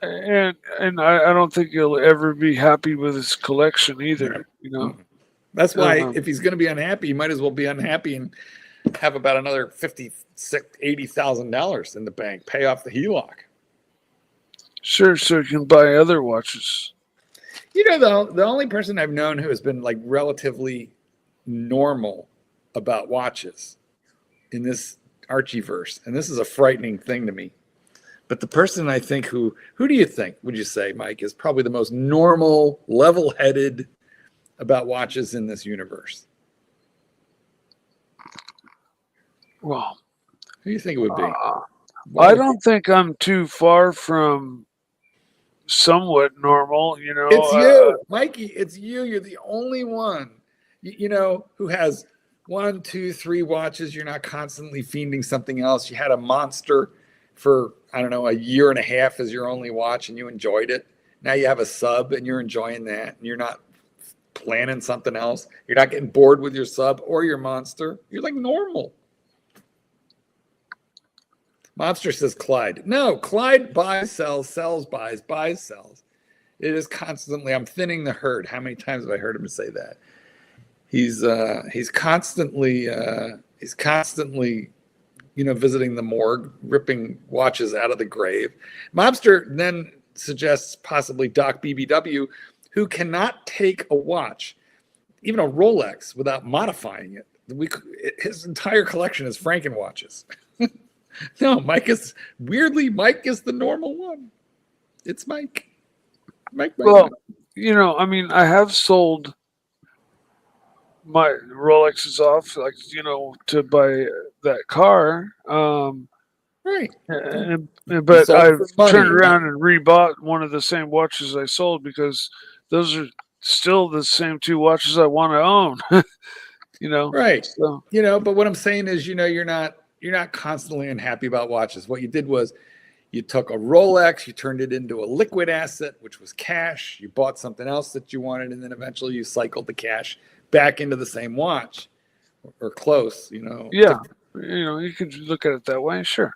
And I don't think he'll ever be happy with his collection either. You know, that's why if he's going to be unhappy, he might as well be unhappy and have about another $80,000 in the bank, pay off the HELOC. Sure, so he can buy other watches. You know, the only person I've known who has been like relatively normal about watches in this Archieverse, and this is a frightening thing to me. But the person I think who do you think, would you say, Mike, is probably the most normal, level-headed about watches in this universe? Well, who do you think it would be? I don't think I'm too far from somewhat normal, you know. It's you, Mikey. It's you. You're the only one, you know, who has 1, 2, 3 watches. You're not constantly fiending something else. You had a Monster for, I don't know, a year and a half as your only watch and you enjoyed it. Now you have a Sub and you're enjoying that and you're not planning something else. You're not getting bored with your Sub or your Monster. You're like normal. Monster says Clyde. No, Clyde buys, sells, buys, sells. It is constantly, I'm thinning the herd. How many times have I heard him say that? He's constantly, you know, visiting the morgue, ripping watches out of the grave. Mobster then suggests possibly Doc BBW, who cannot take a watch, even a Rolex, without modifying it. His entire collection is Franken watches. No, Mike is the normal one. It's Mike. Mike. Well, you know, I mean, I have sold my Rolexes off, like, you know, to buy that car. Well, Right. But sold I've for money, turned you around and rebought one of the same watches I sold because those are still the same two watches I want to own. Right. So But what I'm saying is, you're not constantly unhappy about watches. What you did was you took a Rolex, you turned it into a liquid asset, which was cash. You bought something else that you wanted, and then eventually you cycled the cash back into the same watch or close, yeah, you could look at it that way. Sure.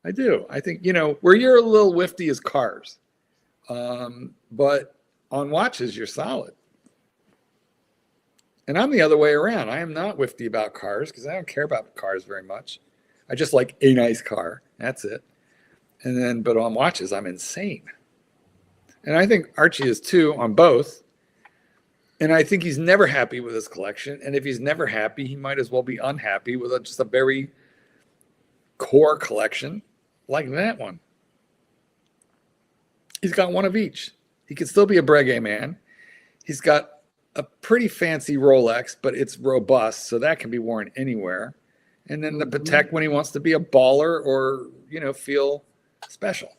I do. I think, where you're a little whifty is cars. But on watches, you're solid. And I'm the other way around. I am not whifty about cars because I don't care about cars very much. I just like a nice car. That's it. But on watches, I'm insane. And I think Archie is too on both. And I think he's never happy with his collection. And if he's never happy, he might as well be unhappy with just a very core collection like that one. He's got one of each. He could still be a Breguet man. He's got a pretty fancy Rolex, but it's robust, so that can be worn anywhere. And then the Patek when he wants to be a baller or, feel special.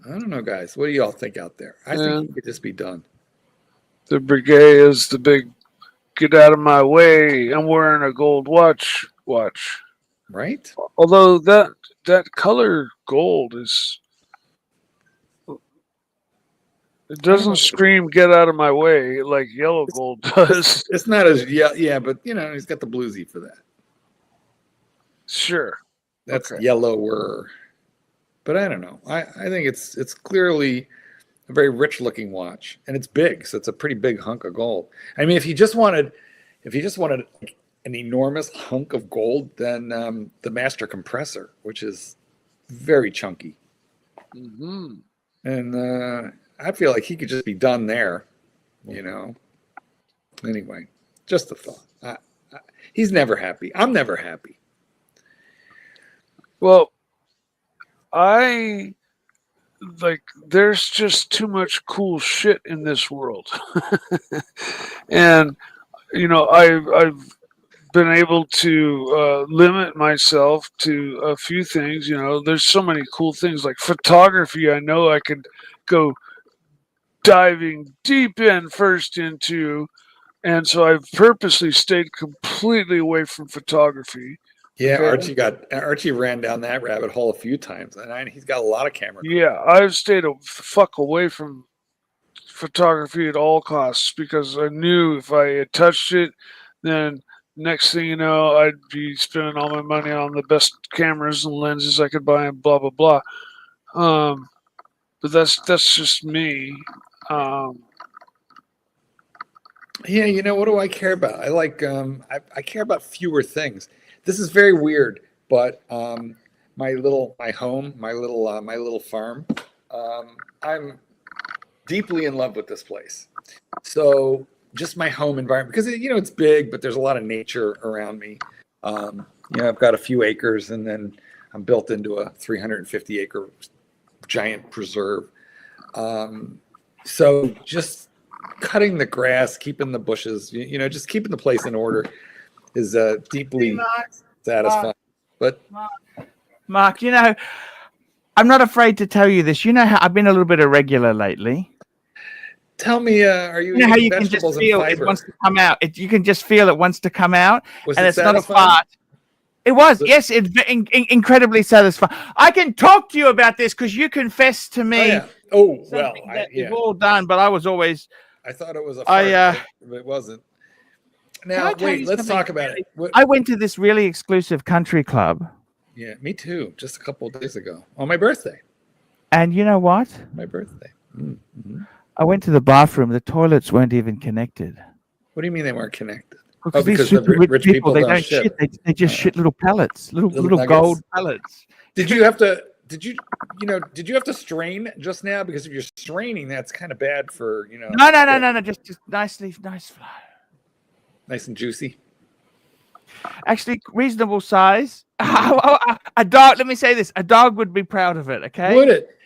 I don't know, guys. What do y'all think out there? I think he could just be done. The Breguet is the big get out of my way. I'm wearing a gold watch. Right? Although that color gold is, it doesn't scream get out of my way like yellow gold does. It's not as but he's got the bluesy for that. Sure. That's yellower. But I don't know. I think it's clearly a very rich looking watch, and it's big, so it's a pretty big hunk of gold. I mean, if he just wanted like an enormous hunk of gold, then the Master Compressor, which is very chunky. Mm-hmm. And I feel like he could just be done there, Anyway, just a thought. He's never happy. I'm never happy. Well, there's just too much cool shit in this world. And, I've been able to limit myself to a few things. There's so many cool things like photography. I know I could go diving deep into, and so I've purposely stayed completely away from photography. Yeah, Archie ran down that rabbit hole a few times, and he's got a lot of camera. Yeah, I've stayed a fuck away from photography at all costs because I knew if I had touched it, then next thing you know, I'd be spending all my money on the best cameras and lenses I could buy and blah blah blah. But that's just me. Yeah, what do I care about? I like I care about fewer things. This is very weird, but my little farm, I'm deeply in love with this place. So just my home environment, because it's big, but there's a lot of nature around me. I've got a few acres, and then I'm built into a 350 acre giant preserve. So just cutting the grass, keeping the bushes, just keeping the place in order is deeply satisfying. But Mark, I'm not afraid to tell you this. How I've been a little bit irregular lately. Tell me, are you how eating you can just vegetables feel and it fiber? wants to come out. You can just feel it wants to come out, Was and it it's not a satisfying? fart. It was, yes, it's incredibly satisfying. I can talk to you about this because you confessed to me. Well, we've all done, but I was always. I thought it was a fart, but it wasn't. Now, wait, let's talk about it. I went to this really exclusive country club. Yeah, me too. Just a couple of days ago on my birthday. And you know what? My birthday. Mm-hmm. I went to the bathroom. The toilets weren't even connected. What do you mean they weren't connected? Because these these super rich people, they don't don't shit. They just shit little pellets, little gold pellets. Did you have to strain just now? Because if you're straining, that's kind of bad for, No. Just nice flow. Nice and juicy. Actually, reasonable size. A dog. Let me say this: a dog would be proud of it. Okay. Would it?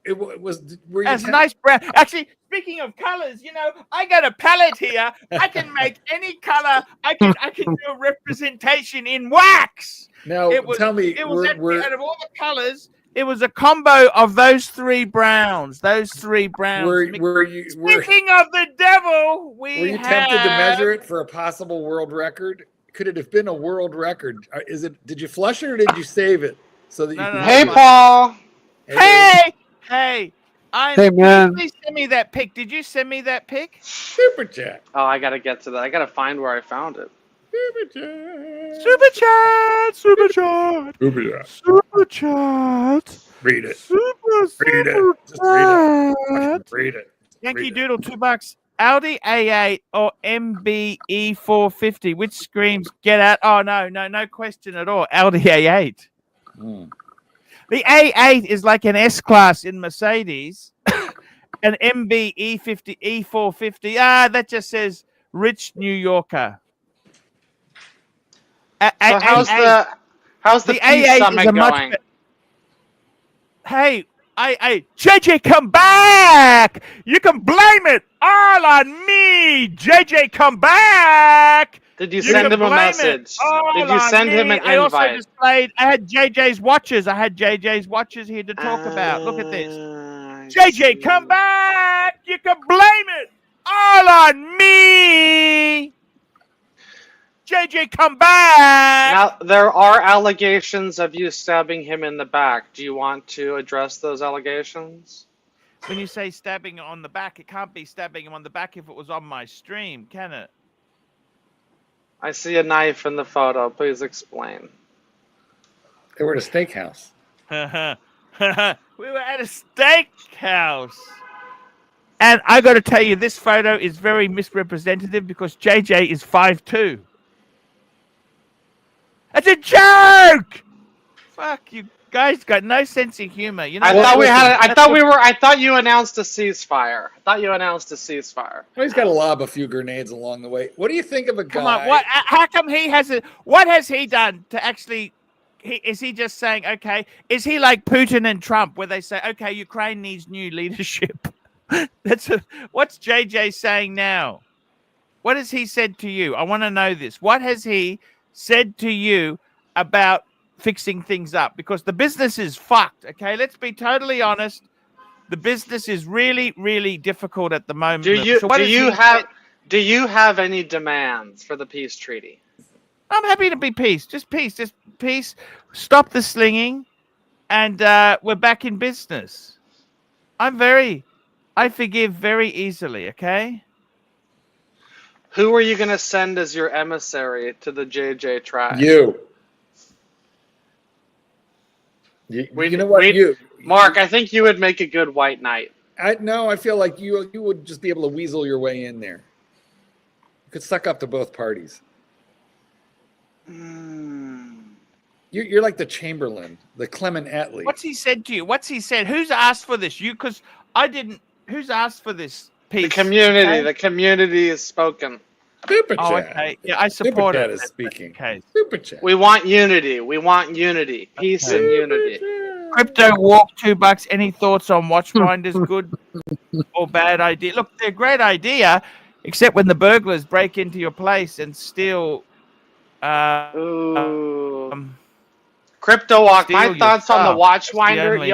was. Were you? That's nice brown. Actually, speaking of colors, I got a palette here. I can make any color. I can do a representation in wax. Now, tell me, actually, out of all the colors, it was a combo of those three browns. Speaking of the devil, were you tempted to measure it for a possible world record? Could it have been a world record? Did you flush it or did you save it so that you can? Hey, Paul. Hey, Hey, man. Please send me that pic. Did you send me that pic? Super chat. Oh, I gotta get to that. I gotta find where I found it. Super chat. Super chat. Super chat. Super chat. Super chat. Read it. Read it. Just read it. Read it. Yankee Doodle, $2. Audi A8 or MBE 450? Which screams get out? Oh, no question at all. Audi A8. The A8 is like an S-Class in Mercedes. An MBE 50 E450. That just says rich New Yorker. So how's the Peace A8 Summit going? Hey, JJ, come back! You can blame it all on me. JJ, come back! Did you send him a message? Did you send him an invite? I also displayed. I had JJ's watches. Here to talk about. Look at this. JJ, come back! You can blame it all on me. JJ, come back! Now, there are allegations of you stabbing him in the back. Do you want to address those allegations? When you say stabbing on the back, it can't be stabbing him on the back if it was on my stream, can it? I see a knife in the photo. Please explain. They were at a steakhouse. We were at a steakhouse. And I got to tell you, this photo is very misrepresentative because JJ is 5'2". That's a joke! Fuck, you guys got no sense of humor. I thought you announced a ceasefire. Well, he's got to lob a few grenades along the way. What do you think of a guy? Come on, how come he hasn't? What has he done to actually? Is he just saying, okay? Is he like Putin and Trump, where they say, okay, Ukraine needs new leadership? What's JJ saying now? What has he said to you? I want to know this. What has he said to you about fixing things up? Because the business is fucked. Okay, let's be totally honest. The business is really, really difficult at the moment. Do you have any demands for the peace treaty? I'm happy to be peace. Just peace. Stop the slinging, and we're back in business. I forgive very easily. Okay. Who are you going to send as your emissary to the JJ tribe? You know what? Mark, I think you would make a good white knight. I feel like you would just be able to weasel your way in there. You could suck up to both parties. You're like the Chamberlain, the Clement Attlee. What's he said to you? What's he said? Who's asked for this? You, because I didn't. Who's asked for this piece? The community. Okay? The community has spoken. Super chat. Oh, okay. Yeah, I support Super chat it. is speaking. Okay. Super chat. We want unity. Peace and unity. Crypto Walk, $2. Any thoughts on Watchfinders? Good or bad idea? Look, they're a great idea, except when the burglars break into your place and steal. Crypto Walk. My thoughts on the Watchfinder.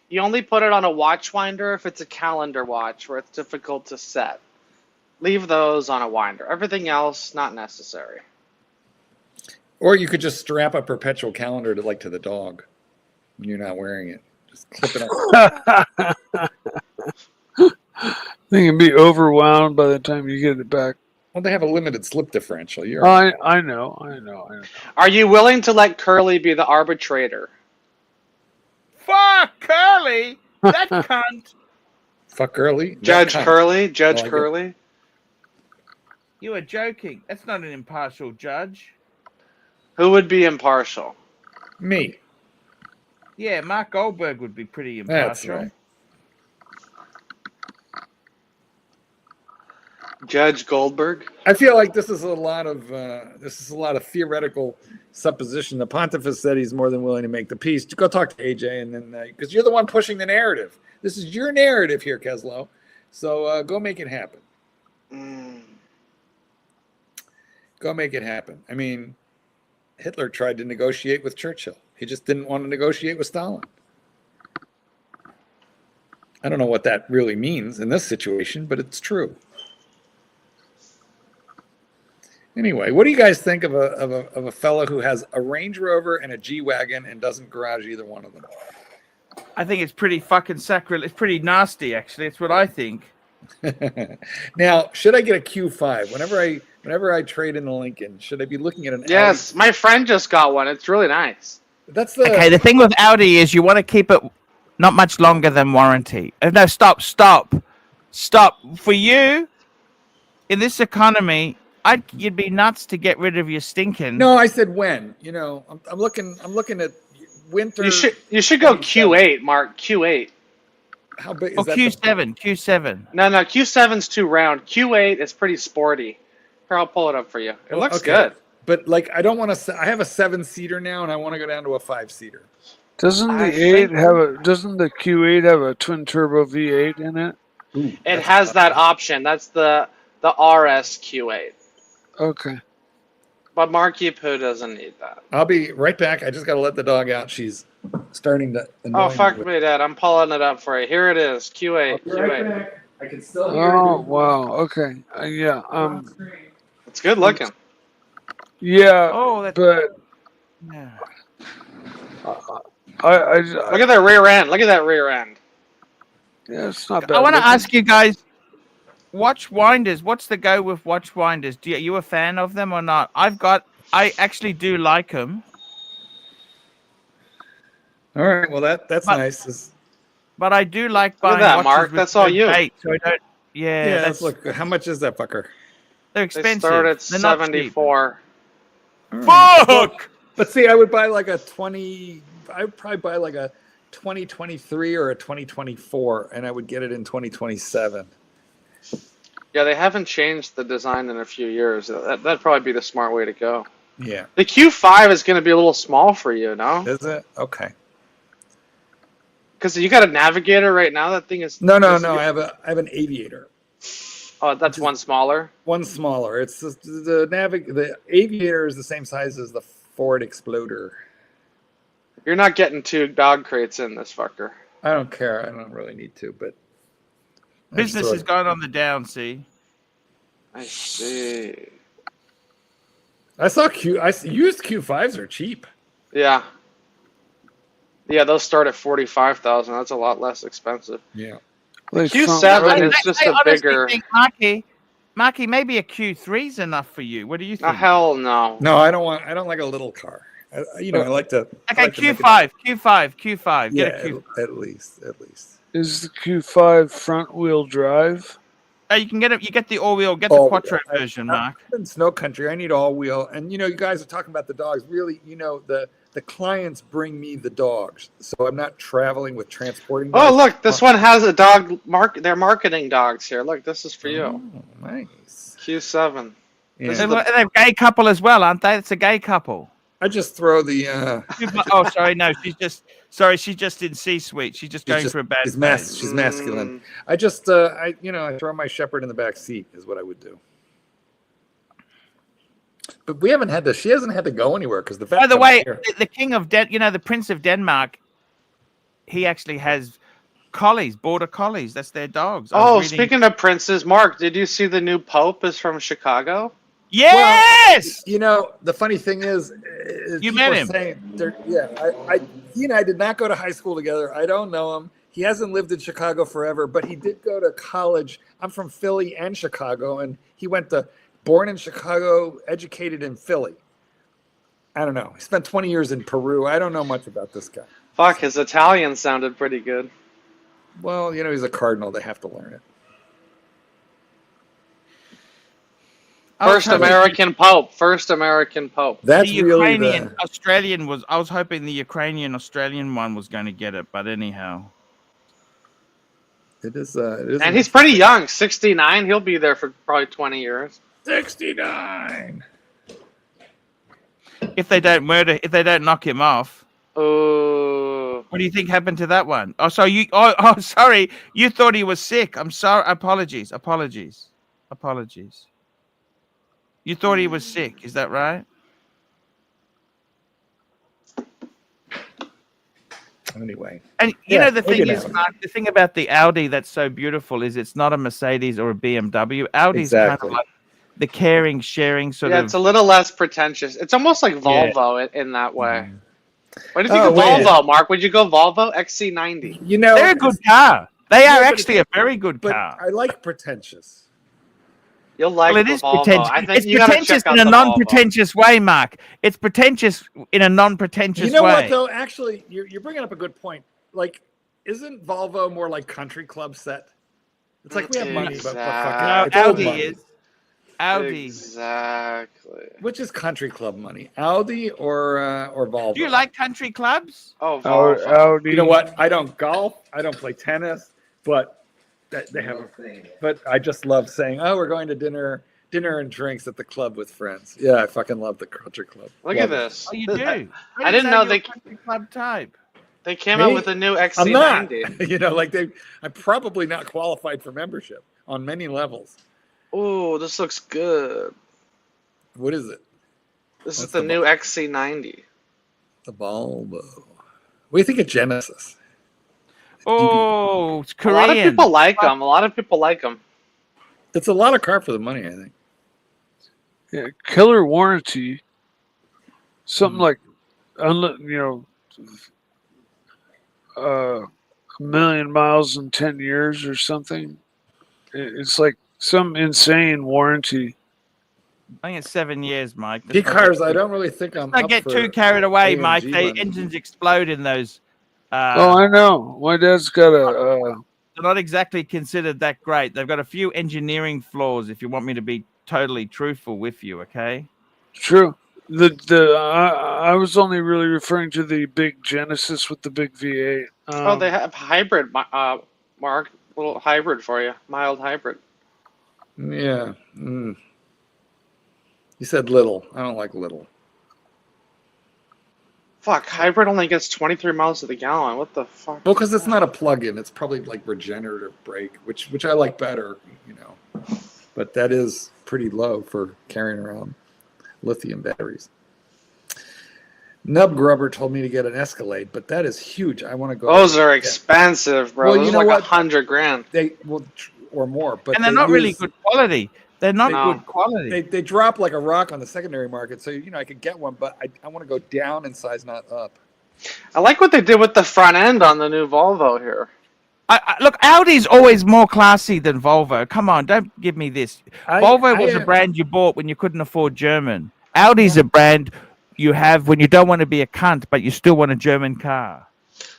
You only put it on a Watchfinder if it's a calendar watch where it's difficult to set. Leave those on a winder. Everything else, not necessary. Or you could just strap a perpetual calendar to the dog when you're not wearing it. Just clip it on. They can be overwhelmed by the time you get it back. Well, they have a limited slip differential. I know. Are you willing to let Curly be the arbitrator? Fuck Curly! That cunt! Fuck Curly? Judge Curly? Curly? You are joking. That's not an impartial judge. Who would be impartial? Me. Yeah, Mark Goldberg would be pretty impartial. That's right. Judge Goldberg. I feel like this is a lot of theoretical supposition. The pontiff has said he's more than willing to make the peace. Go talk to AJ, and then because you're the one pushing the narrative. This is your narrative here, Keslow. So go make it happen. Go make it happen. I mean, Hitler tried to negotiate with Churchill. He just didn't want to negotiate with Stalin. I don't know what that really means in this situation, but it's true. Anyway, what do you guys think of a fellow who has a Range Rover and a G-Wagon and doesn't garage either one of them? I think it's pretty fucking sacrilege. It's pretty nasty, actually. It's what I think. Now, should I get a Q5 whenever I trade in the Lincoln? Should I be looking at an Yes, Audi? my friend just got one. It's really nice. That's Okay, the thing with Audi is you want to keep it not much longer than warranty. No, stop. For you, in this economy, you'd be nuts to get rid of your stinking. No, I said when. You know, I'm looking at winter. You should go Q8, Mark. Q8. How big is Or that? Q7. No, Q7's too round. Q8 is pretty sporty. Here, I'll pull it up for you. It looks good. But like, I don't want to. I have a 7-seater now, and I want to go down to a 5-seater. Doesn't the Q8 have a twin turbo V8 in it? Ooh, It has that option. That's the RS Q8. Okay. But Marky Poo doesn't need that. I'll be right back. I just got to let the dog out. She's starting to annoy Oh, fuck with- me, Dad. I'm pulling it up for you. Here it is. Q8. I'll be Q8. right back. I can still hear Oh you. wow. Okay. Yeah. It's good looking. Yeah. Oh, that's... But Yeah. I Look at that rear end. Look at that rear end. yeah, it's not bad. I want to looking. ask you guys, watch winders. What's the go with watch winders? Are you a fan of them or not? I actually do like them. All right. Well, that's nice. But I do like Look buying at that, watches Mark. with That's all good you. date, so I don't. Yeah. Yeah, Let's look. How much is that fucker? they're They expensive. start at They're not cheap. 74. Fuck! But see, I would buy like a 20. I would probably buy like a 2023 or a 2024, and I would get it in 2027. Yeah, they haven't changed the design in a few years. That'd probably be the smart way to go. Yeah. The Q5 is going to be a little small for you, no? Is it? Okay. Because you got a Navigator right now. That thing is No. I have an Aviator. Oh, that's one smaller. One smaller. It's the Aviator is the same size as the Ford Exploder. You're not getting 2 dog crates in this fucker. I don't care. I don't really need to, but Business is going on the down. See, I see. I saw used Q5s are cheap. Yeah. Yeah, those start at 45,000. That's a lot less expensive. Yeah. Like Q7 is just I a honestly bigger. think, Marky, maybe a Q3 is enough for you. What do you think? Oh, hell no. No, I don't like a little car. I like to. Okay, like to make it- Q5. Yeah, Get a Q. at least. Is the Q5 front wheel drive? You can get it. You get the all-wheel. Get the Oh, Quattro yeah. version, Mark. I'm in snow country. I need all wheel, and you guys are talking about the dogs. Really, the clients bring me the dogs, so I'm not traveling with transporting. Oh, dogs. look, this one has a dog. They're marketing dogs here. Look, this is for you. Oh, nice. Q7. Yeah. This They're is the- a gay couple as well, aren't they? It's a gay couple. I just throw the. Oh, sorry, no, she's just in C-suite. She's just going for a bad. She's masculine. I just, I throw my shepherd in the back seat is what I would do. But we haven't had to. She hasn't had to go anywhere because the. By the way, the king of the Prince of Denmark, he actually has collies, border collies. That's their dogs. Oh, speaking of princes, Mark, did you see the new pope is from Chicago? Yes. The funny thing is You people met are him. saying he and I did not go to high school together. I don't know him. He hasn't lived in Chicago forever, but he did go to college. I'm from Philly and Chicago, and he born in Chicago, educated in Philly. I don't know. He spent 20 years in Peru. I don't know much about this guy. Fuck, his Italian sounded pretty good. Well, he's a cardinal. They have to learn it. First American pope. That's The really Ukrainian Australian was. I was hoping the Ukrainian Australian one was going to get it, but anyhow. It is. And he's pretty young, 69. He'll be there for probably 20 years. 69. If they don't knock him off. Oh. What do you think happened to that one? Oh, so you. Sorry. You thought he was sick. I'm sorry. Apologies. You thought he was sick. Is that right? Anyway. And you know the thing is, Mark, the thing about the Audi that's so beautiful is it's not a Mercedes or a BMW. Audi's kind of like the caring, sharing sort of. Yeah, it's a little less pretentious. It's almost like Volvo in that way. What do you think of Volvo, Mark? Would you go Volvo XC90? You know, they're a good car. They are actually a very good car. I like pretentious. You'll like it is Volvo. pretentious. I think It's pretentious in a non-pretentious way, Mark. It's pretentious in a non-pretentious way. You know what, though? Actually, you're bringing up a good point. Like, isn't Volvo more like country club set? It's like we have money, but fucking Audi is. Audi. Exactly. Which is country club money? Audi or Volvo? Do you like country clubs? Oh, Volvo. Audi. You know what? I don't golf. I don't play tennis, but they have. But I just love saying, "Oh, we're going to dinner and drinks at the club with friends." Yeah, I fucking love the country club. Look at this. Oh, you do. I didn't know they country club type. They came out with a new XC90. I'm not. You know, like I'm probably not qualified for membership on many levels. Oh, this looks good. What is it? This is the new XC90. The Volvo. What do you think of Genesis? Oh, it's Korean. A lot of people like them. It's a lot of car for the money, I think. Yeah, killer warranty. Something like, a million miles in 10 years or something. It's like some insane warranty. I think it's 7 years, Mike. The cars, I don't really think I'm. I get too carried away, Mike. money. Engines explode in those. I know. My dad's got a. They're not exactly considered that great. They've got a few engineering flaws. If you want me to be totally truthful with you, okay? True. I was only really referring to the big Genesis with the big V8. They have hybrid, Mark. A little hybrid for you. Mild hybrid. Yeah. You said little. I don't like little. Fuck, hybrid only gets 23 miles to the gallon. What the fuck? Well, because it's not a plug-in. It's probably like regenerative brake, which I like better, But that is pretty low for carrying around lithium batteries. Nub Grubber told me to get an Escalade, but that is huge. I want to go. Those are expensive, bro. Well, Those are like $100,000. Or more, but and they're not really good quality. They're not good quality. They drop like a rock on the secondary market, so I could get one, but I want to go down in size, not up. I like what they did with the front end on the new Volvo here. Look, Audi's always more classy than Volvo. Come on, don't give me this. Volvo was a brand you bought when you couldn't afford German. Audi's a brand you have when you don't want to be a cunt, but you still want a German car.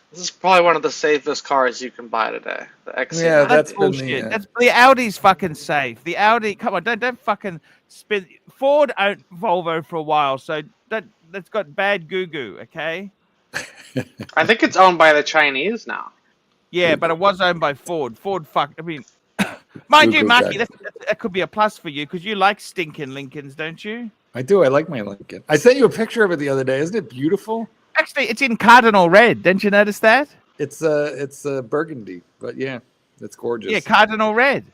This is probably one of the safest cars you can buy today. The XC90. Yeah, that's bullshit. The Audi's fucking safe. The Audi, come on, don't fucking spin. Ford owned Volvo for a while, so that's got bad goo-goo, okay? I think it's owned by the Chinese now. Yeah, but it was owned by Ford. Mind you, Marky, that could be a plus for you because you like stinking Lincolns, don't you? I do. I like my Lincoln. I sent you a picture of it the other day. Isn't it beautiful? Actually, it's in cardinal red. Didn't you notice that? It's burgundy, but yeah, it's gorgeous. Yeah, cardinal red.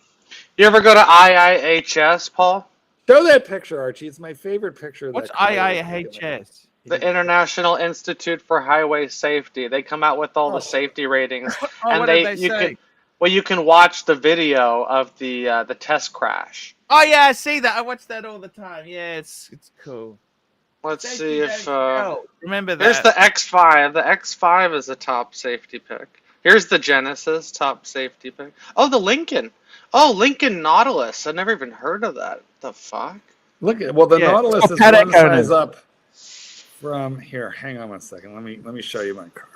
You ever go to IIHS, Paul? Show that picture, Archie. It's my favorite picture. Of What's that car. IIHS? The International Institute for Highway Safety. They come out with all the safety ratings, and what did they say? You can watch the video of the test crash. Oh yeah, I see that. I watch that all the time. Yeah, it's cool. Let's see if remember that. Here's the X5. The X5 is a top safety pick. Here's the Genesis top safety pick. Oh, the Lincoln. Oh, Lincoln Nautilus. I never even heard of that. The fuck? Look at the Nautilus is one size up from here. Hang on one second. Let me show you my car.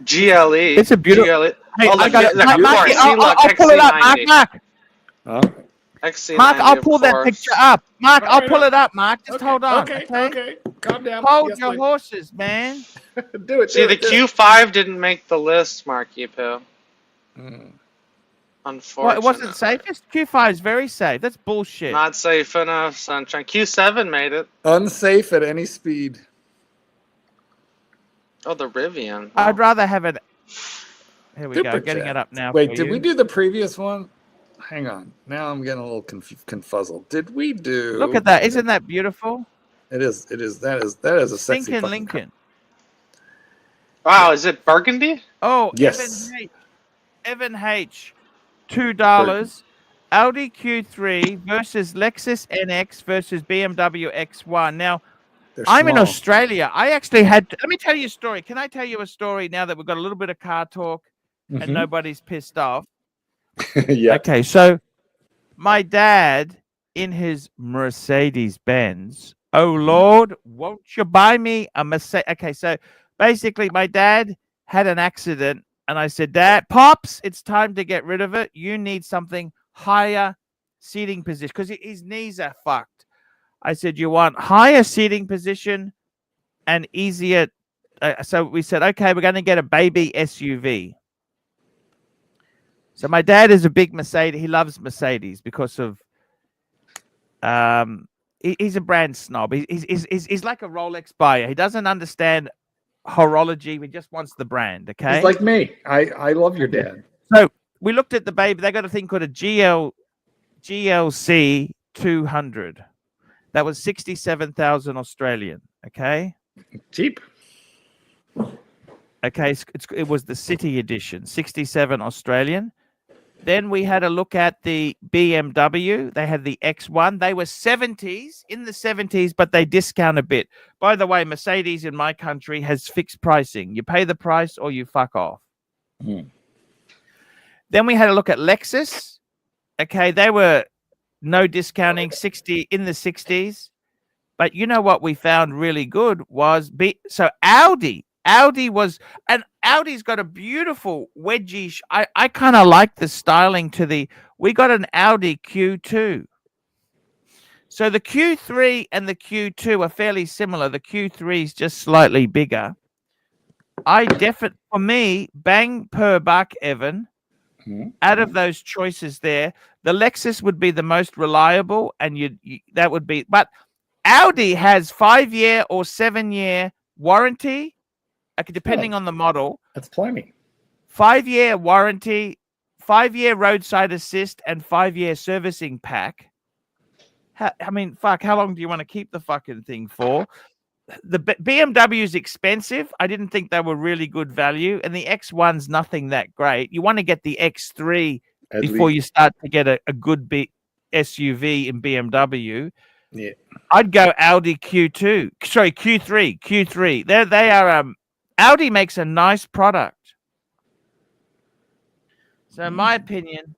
GLE. It's a beautiful. GLE. Hey, I'll pull it up, Mark. XC90 Mark, I'll of pull that course. picture up. Mark, All I'll right, pull it up, Mark. Just okay, hold on. okay. Calm down. Hold Yes, your please. horses, man. Do it. See, the Q5 didn't make the list, Marky Poo. Mm. Unfortunately. Well, it wasn't safest. Q5 is very safe. That's bullshit. Not safe enough, sunshine. Q7 made it. Unsafe at any speed. Oh, the Rivian. I'd Wow. rather have it. Here we Super go. Getting chat. it up now. Wait, for did you. we do the previous one? Hang on. Now I'm getting a little confuzzled. Did we do? Look at that. Isn't that beautiful? It is. It is. That is a sexy Stinking fucking Lincoln. Wow, is it burgundy? Oh, Yes. Evan H. $2. Audi Q3 versus Lexus NX versus BMW X1. Now, They're I'm in small. Australia. I actually had. Let me tell you a story. Can I tell you a story now that we've got a little bit of car talk and Mhm. nobody's pissed off? Yeah. Okay, so my dad in his Mercedes Benz. Oh Lord, won't you buy me a Mercedes? Okay, so basically, my dad had an accident, and I said, "Dad, pops, it's time to get rid of it. You need something higher seating position because his knees are fucked." I said, "You want higher seating position and easier." So we said, "Okay, we're going to get a baby SUV." So my dad is a big Mercedes. He loves Mercedes because of he's a brand snob. He's like a Rolex buyer. He doesn't understand horology. He just wants the brand. Okay. He's like me. I love your dad. So we looked at the baby. They got a thing called a GLC 200. That was 67,000 Australian. Okay. Cheap. Okay. It was the city edition, 67 Australian. Then we had a look at the BMW. They had the X1. They were 70s, in the 70s, but they discount a bit. By the way, Mercedes in my country has fixed pricing. You pay the price or you fuck off. Mm. Then we had a look at Lexus. Okay, they were no discounting, 60 in the 60s. But you know what we found really good was Audi was, and Audi's got a beautiful wedgie. I kind of like the styling we got an Audi Q2. So the Q3 and the Q2 are fairly similar. The Q3 is just slightly bigger. For me, bang per buck, Evan, out of those choices there, the Lexus would be the most reliable, and that would be, but Audi has 5-year or 7-year warranty. Okay, depending on the model. That's plenty. 5-year warranty, 5-year roadside assist, and 5-year servicing pack. How long do you want to keep the fucking thing for? The BMW is expensive. I didn't think they were really good value, and the X1's nothing that great. You want to get the X3 before you start to get a good SUV in BMW. Yeah. I'd go Audi Q2. Sorry, Q3. They are Audi makes a nice product. So in my opinion,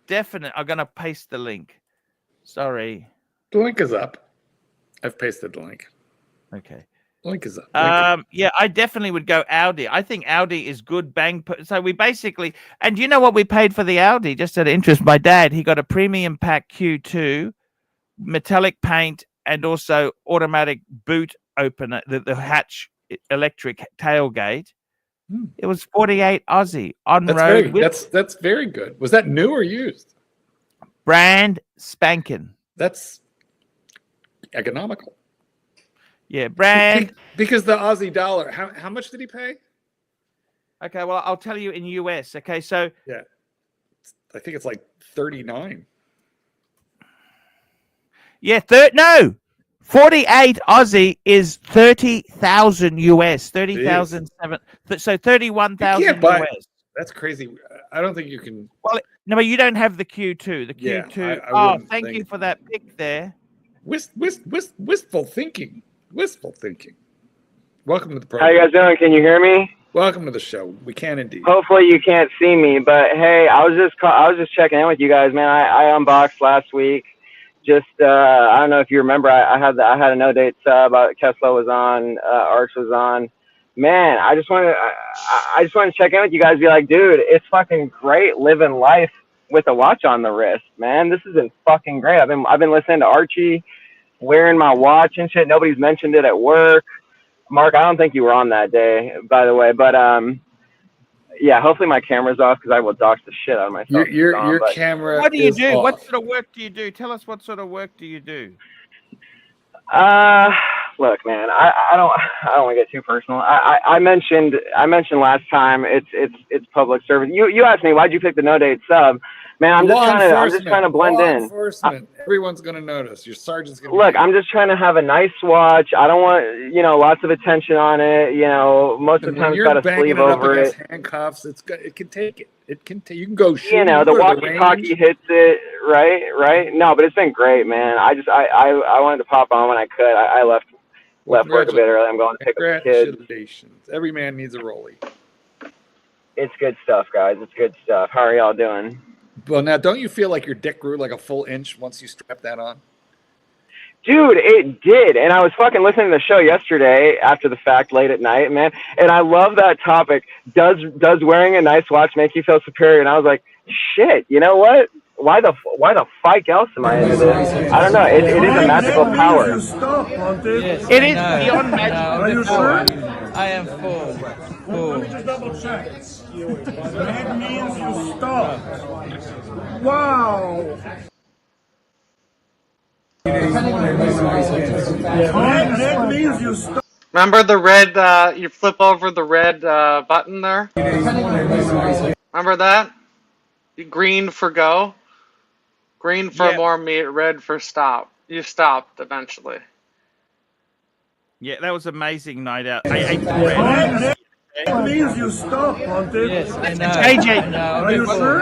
definite. I'm gonna paste the link. Sorry. The link is up. I've pasted the link. Okay. Link is up. Yeah, I definitely would go Audi. I think Audi is good so we basically, and you know what we paid for the Audi? Just out of interest, my dad, he got a premium pack Q2, metallic paint, and also automatic boot opener, the hatch electric tailgate. It was 48 Aussie on road. That's very good. Was that new or used? Brand spanking. That's economical. Yeah, brand. Because the Aussie dollar. How much did he pay? Okay, well, I'll tell you in US. Okay, so yeah, I think it's like 39. Yeah, 48 Aussie is 30,000 US, 30,007. So 31,000 US. That's crazy. I don't think you can. Well, no, but you don't have the Q2. The Q2. I thank you for that pick there. Wistful thinking. Wistful thinking. Welcome to the program. How you guys doing? Can you hear me? Welcome to the show. We can indeed. Hopefully you can't see me, but hey, I was just checking in with you guys, man. I unboxed last week. Just I don't know if you remember, I had a no date about Tesla was on, Arch was on. Man, I just wanted to check in with you guys. Be like, dude, it's fucking great living life with a watch on the wrist, man. This has been fucking great. I've been listening to Archie, wearing my watch and shit. Nobody's mentioned it at work. Mark, I don't think you were on that day, by the way, but yeah, hopefully my camera's off because I will dox the shit out of myself. Your camera. What do you do? Off. What sort of work do you do? Tell us what sort of work do you do? Look, man, I don't want to get too personal. I mentioned last time it's public service. You asked me why'd you pick the no date sub. Man, I'm just trying to blend in. Enforcement. Everyone's gonna notice. Your sergeant's gonna. Look, I'm just trying to have a nice watch. I don't want lots of attention on it. Most of the time it's got a sleeve over it. Handcuffs. It can take it. It can. You can go shoot. The walkie-talkie hits it. Right. No, but it's been great, man. I wanted to pop on when I could. I left work a bit early. I'm going to pick up the kids. Congratulations. Every man needs a rollie. It's good stuff, guys. It's good stuff. How are y'all doing? Well, now, don't you feel like your dick grew like a full inch once you strapped that on? Dude, it did. And I was fucking listening to the show yesterday after the fact late at night, man. And I love that topic. Does wearing a nice watch make you feel superior? And I was like, shit, you know what? Why the fuck else am I into this? I don't know. It is a magical power. Yes, it is beyond magical. Are you sure? I am full. Let me just double check. That means you stop. Wow. That means you stop. Remember the red, you flip over the red button there? Remember that? Green for go. Green for more meat, red for stop. You stopped eventually. Yeah, that was amazing night out. I ate the red. That means you stop, Monty. Yes, I know. JJ. Are you sure?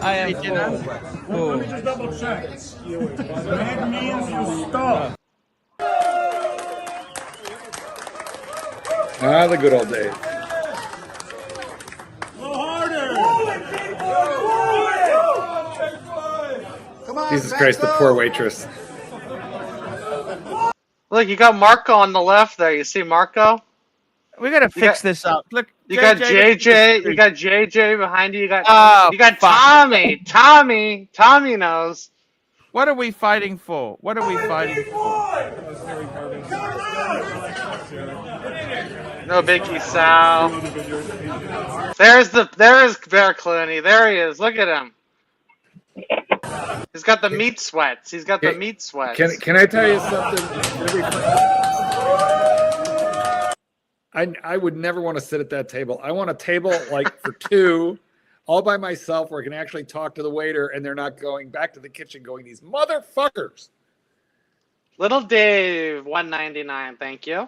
I am full. Let me just double check. That means you stop. The good old days. Go harder. Come on, Jesus Christ, the poor waitress. Look, you got Marco on the left there. You see Marco? We gotta fix this up. Look, you got JJ. You got JJ behind you. You got fuck. Tommy. Tommy knows. What are we fighting for? What are we fighting for? No biggie, Sal. There's Bear Clooney. There he is. Look at him. He's got the meat sweats. He's got the meat sweats. Can I tell you something? I would never want to sit at that table. I want a table like for two, all by myself, where I can actually talk to the waiter and they're not going back to the kitchen going, these motherfuckers. Little Dave, $1.99. Thank you.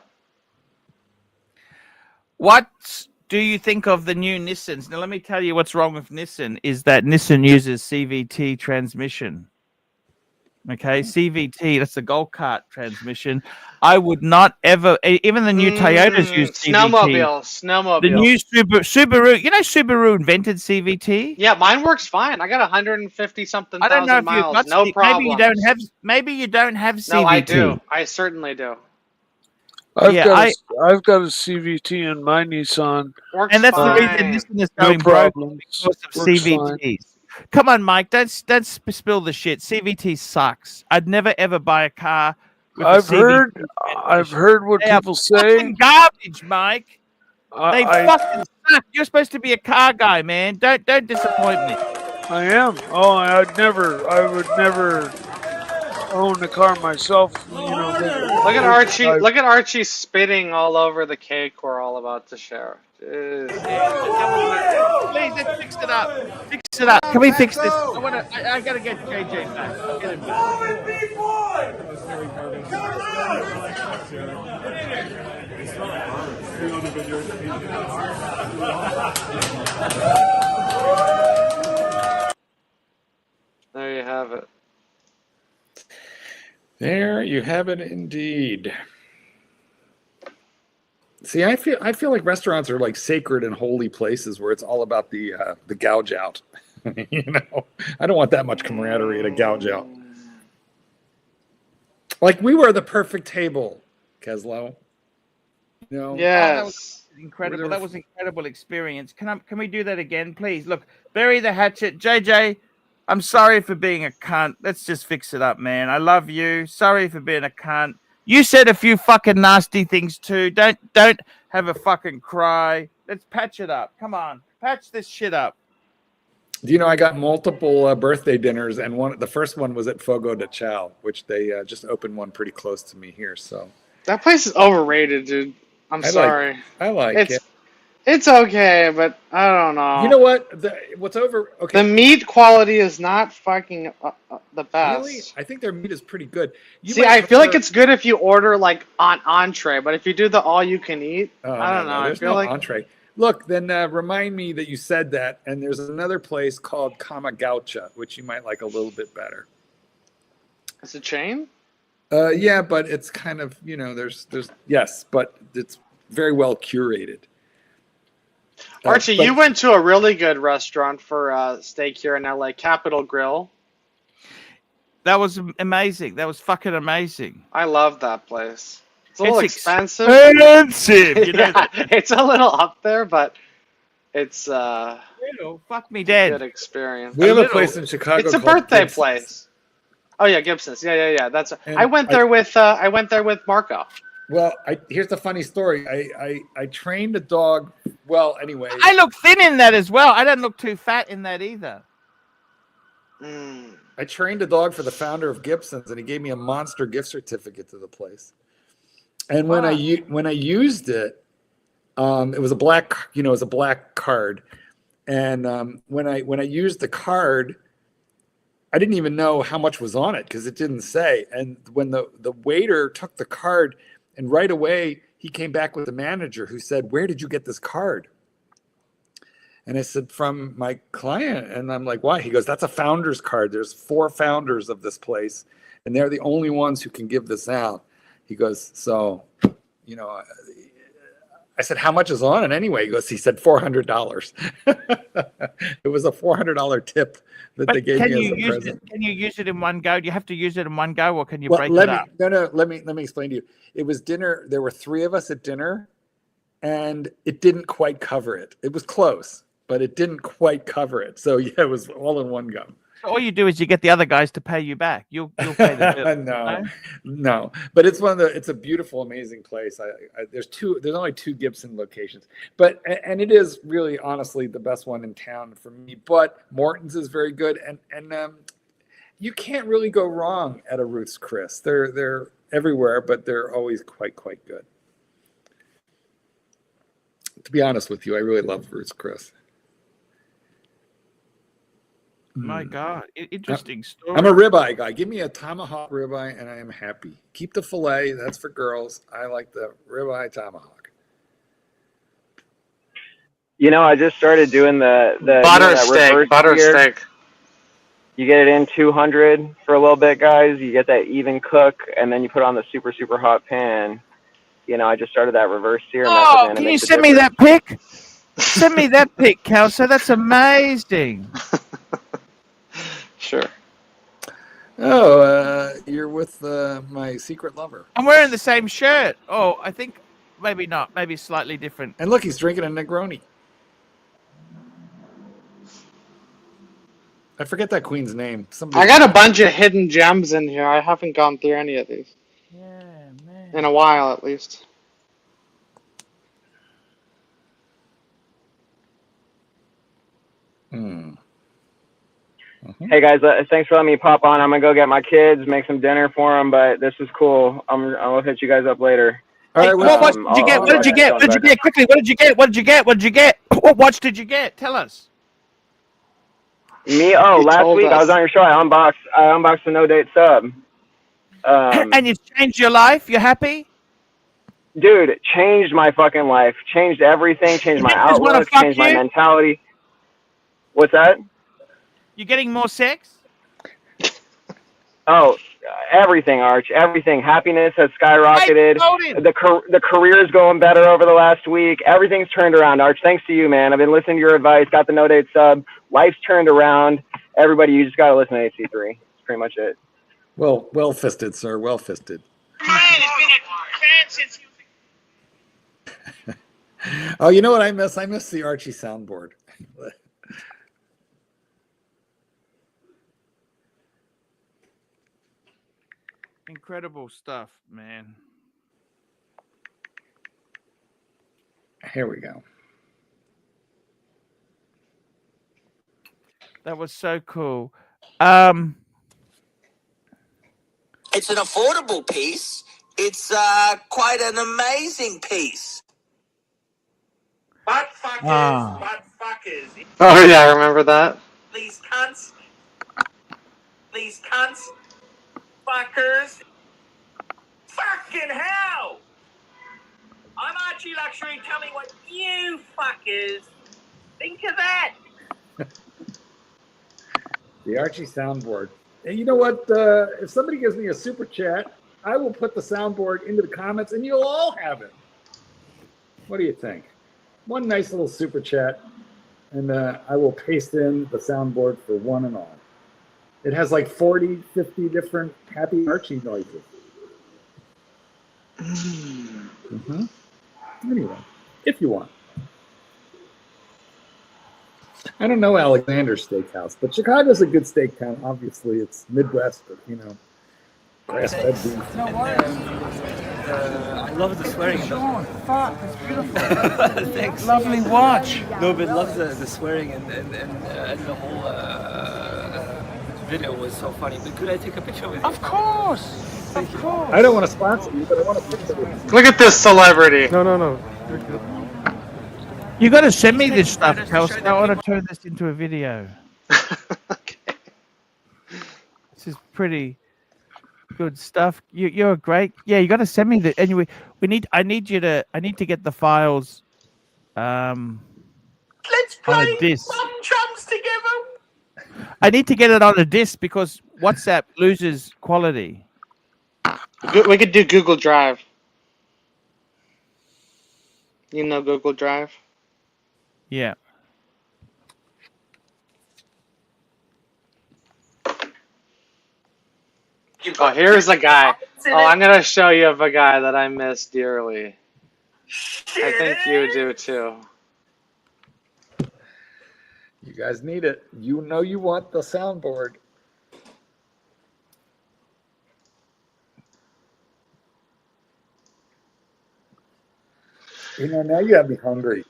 What do you think of the new Nissans? Now, let me tell you what's wrong with Nissan is that Nissan uses CVT transmission. Okay, CVT, that's a Gold Cart transmission. I would not ever, even the new Toyotas use CVT. Snowmobile. The new Subaru, Subaru invented CVT? Yeah, mine works fine. I got 150 something I don't know if miles. You've got No problem. Maybe you don't have CVT. No, I do. I certainly do. I've got a CVT in my Nissan. Works and that's fine. the reason this is going broke because of CVTs. Fine. Come on, Mike. Don't spill the shit. CVT sucks. I'd never ever buy a car. With I've heard what people say. Fucking garbage, Mike. They fucking suck. You're supposed to be a car guy, man. Don't disappoint me. I am. Oh, I would never own a car myself. Look at Archie. Look at Archie spitting all over the cake we're all about to share. Please, let's fix it up. Fix it up. Can we fix this? I gotta get JJ back. Get him back. There you have it. There you have it, indeed. See, I feel like restaurants are like sacred and holy places where it's all about the gouge out. I don't want that much camaraderie at a gouge out. Like we were the perfect table, Keslow. Yes. That was incredible. That was an incredible experience. Can we do that again, please? Look, bury the hatchet, JJ. I'm sorry for being a cunt. Let's just fix it up, man. I love you. Sorry for being a cunt. You said a few fucking nasty things too. Don't have a fucking cry. Let's patch it up. Come on, patch this shit up. You know, I got multiple birthday dinners, and the first one was at Fogo de Chao, which they just opened one pretty close to me here. So That place is overrated, dude. I'm sorry. I like it. It's okay, but I don't know. You know what? What's over? Okay. The meat quality is not fucking the best. Really? I think their meat is pretty good. See, I feel like it's good if you order like on entree, but if you do the all you can eat, I don't know. There's I feel no like entree. Look, then remind me that you said that, and there's another place called Kamagaucha, which you might like a little bit better. It's a chain? Yeah, but it's kind of, you know, there's yes, but it's very well curated. Archie, you went to a really good restaurant for steak here in LA, Capitol Grill. That was amazing. That was fucking amazing. I love that place. It's a little expensive. Expensive. You know yeah, it's a little up there, but it's fuck me dead. Good experience. We have a place in Chicago. It's a birthday place. Oh yeah, Gibson's. Yeah. That's. I went there with Marco. Well, here's the funny story. I trained a dog. Well, anyway, I look thin in that as well. I don't look too fat in that either. I trained a dog for the founder of Gibson's, and he gave me a monster gift certificate to the place. And when I used it, it was a black, it was a black card. And when I used the card, I didn't even know how much was on it because it didn't say. And when the waiter took the card, and right away he came back with the manager who said, "Where did you get this card?" And I said, "From my client." And I'm like, "Why?" He goes, "That's a founder's card. There's 4 founders of this place, and they're the only ones who can give this out." He goes, "So, I said, "How much is on it anyway?" He said, $400. It was a $400 tip that they gave me as a present. Can you use it in one go? Do you have to use it in one go, or can you break it up? No. Let me explain to you. It was dinner. There were 3 of us at dinner, and it didn't quite cover it. It was close, but it didn't quite cover it. So yeah, it was all in one go. So all you do is you get the other guys to pay you back. You'll pay the bill. No. But it's a beautiful, amazing place. There's only 2 Gibson locations, and it is really, honestly, the best one in town for me. But Morton's is very good, and you can't really go wrong at a Ruth's Chris. They're everywhere, but they're always quite good. To be honest with you, I really love Ruth's Chris. My God, interesting story. I'm a ribeye guy. Give me a tomahawk ribeye, and I am happy. Keep the fillet. That's for girls. I like the ribeye tomahawk. I just started doing the butter steak. You get it in 200 for a little bit, guys. You get that even cook, and then you put it on the super, super hot pan. I just started that reverse sear. Oh, can you send me that pic? Send me that pic, Kelso. That's amazing. Sure. Oh, you're with my secret lover. I'm wearing the same shirt. Oh, I think maybe not. Maybe slightly different. And look, he's drinking a Negroni. I forget that queen's name. I got a bunch of hidden gems in here. I haven't gone through any of these. Yeah, man. In a while, at least. Hey guys, thanks for letting me pop on. I'm gonna go get my kids, make some dinner for them. But this is cool. I'll hit you guys up later. All right. What did you get? What did you get? What did you get? Quickly, what did you get? What did you get? What did you get? What watch did you get? Tell us. Me? Oh, last week I was on your show. I unboxed the No Date sub. And you've changed your life. You're happy? Dude, it changed my fucking life. Changed everything. Changed my outlook. Changed my mentality. What's that? You getting more sex? Oh, everything, Arch. Everything. Happiness has skyrocketed. The career is going better over the last week. Everything's turned around, Arch. Thanks to you, man. I've been listening to your advice. Got the No Date sub. Life's turned around. Everybody, you just got to listen to AC3. That's pretty much it. Well fisted, sir. Well fisted. Oh, you know what I miss? I miss the Archie soundboard. Incredible stuff, man. Here we go. That was so cool. It's an affordable piece. It's quite an amazing piece. Butt fuckers, Ah. butt fuckers. Oh yeah, I remember that. These cunts. These cunts. Fuckers. Fucking hell! I'm Archie Luxury. Tell me what you fuckers think of that. The Archie soundboard. And you know what? If somebody gives me a super chat, I will put the soundboard into the comments and you'll all have it. What do you think? One nice little super chat, and I will paste in the soundboard for one and all. It has like 40, 50 different happy Archie noises. Mm-hmm. Anyway, if you want. I don't know Alexander's Steakhouse, but Chicago's a good steak town. Obviously, it's Midwest, but you know, grass-fed beef. No worries. I love the swearing. Sean, fuck, it's beautiful. Thanks. Lovely watch. No, but love the swearing and the whole video was so funny. But could I take a picture with you? Of course. Of course. I don't want to sponsor you, but I want to picture with you. Look at this celebrity. No. You got to send me this stuff, Kelsey. I want to turn this into a video. Okay. This is pretty good stuff. You're a great. Yeah, you got to send me the. Anyway, I need to get the files. Let's On a play disc. Bum Chums together. I need to get it on a disc because WhatsApp loses quality. We could do Google Drive. You know Google Drive? Yeah. Oh, here's a guy. Oh, I'm gonna show you of a guy that I miss dearly. I think you do too. You guys need it. You know you want the soundboard. You know, now you got me hungry.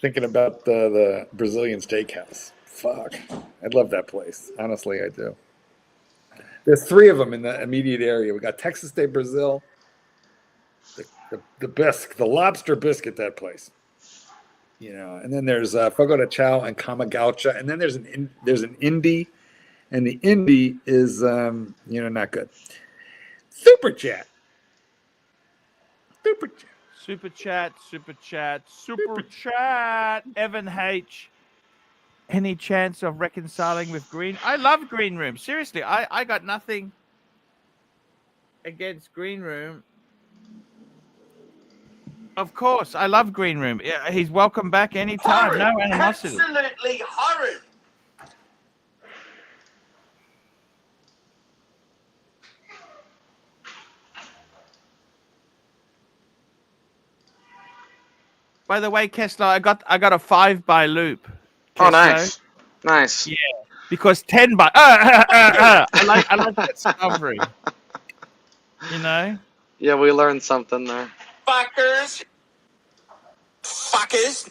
Thinking about the Brazilian Steakhouse. Fuck. I love that place. Honestly, I do. There's 3 of them in the immediate area. We got Texas de Brazil, the bisque, the lobster biscuit, that place. You know, and then there's Fogo de Chao and Kamagaucha, and then there's an indie, and the indie is not good. Super chat. Super chat. Evan H. Any chance of reconciling with Green? I love Green Room. Seriously, I got nothing against Green Room. Of course, I love Green Room. Yeah, he's welcome back anytime. Horrid. No animosity. Absolutely horrid. By the way, Kessler, I got a 5 by loop. Oh, Kessler. nice. Yeah, because 10 by. I like that discovery. You know. Yeah, we learned something there. Fuckers. Fuckers.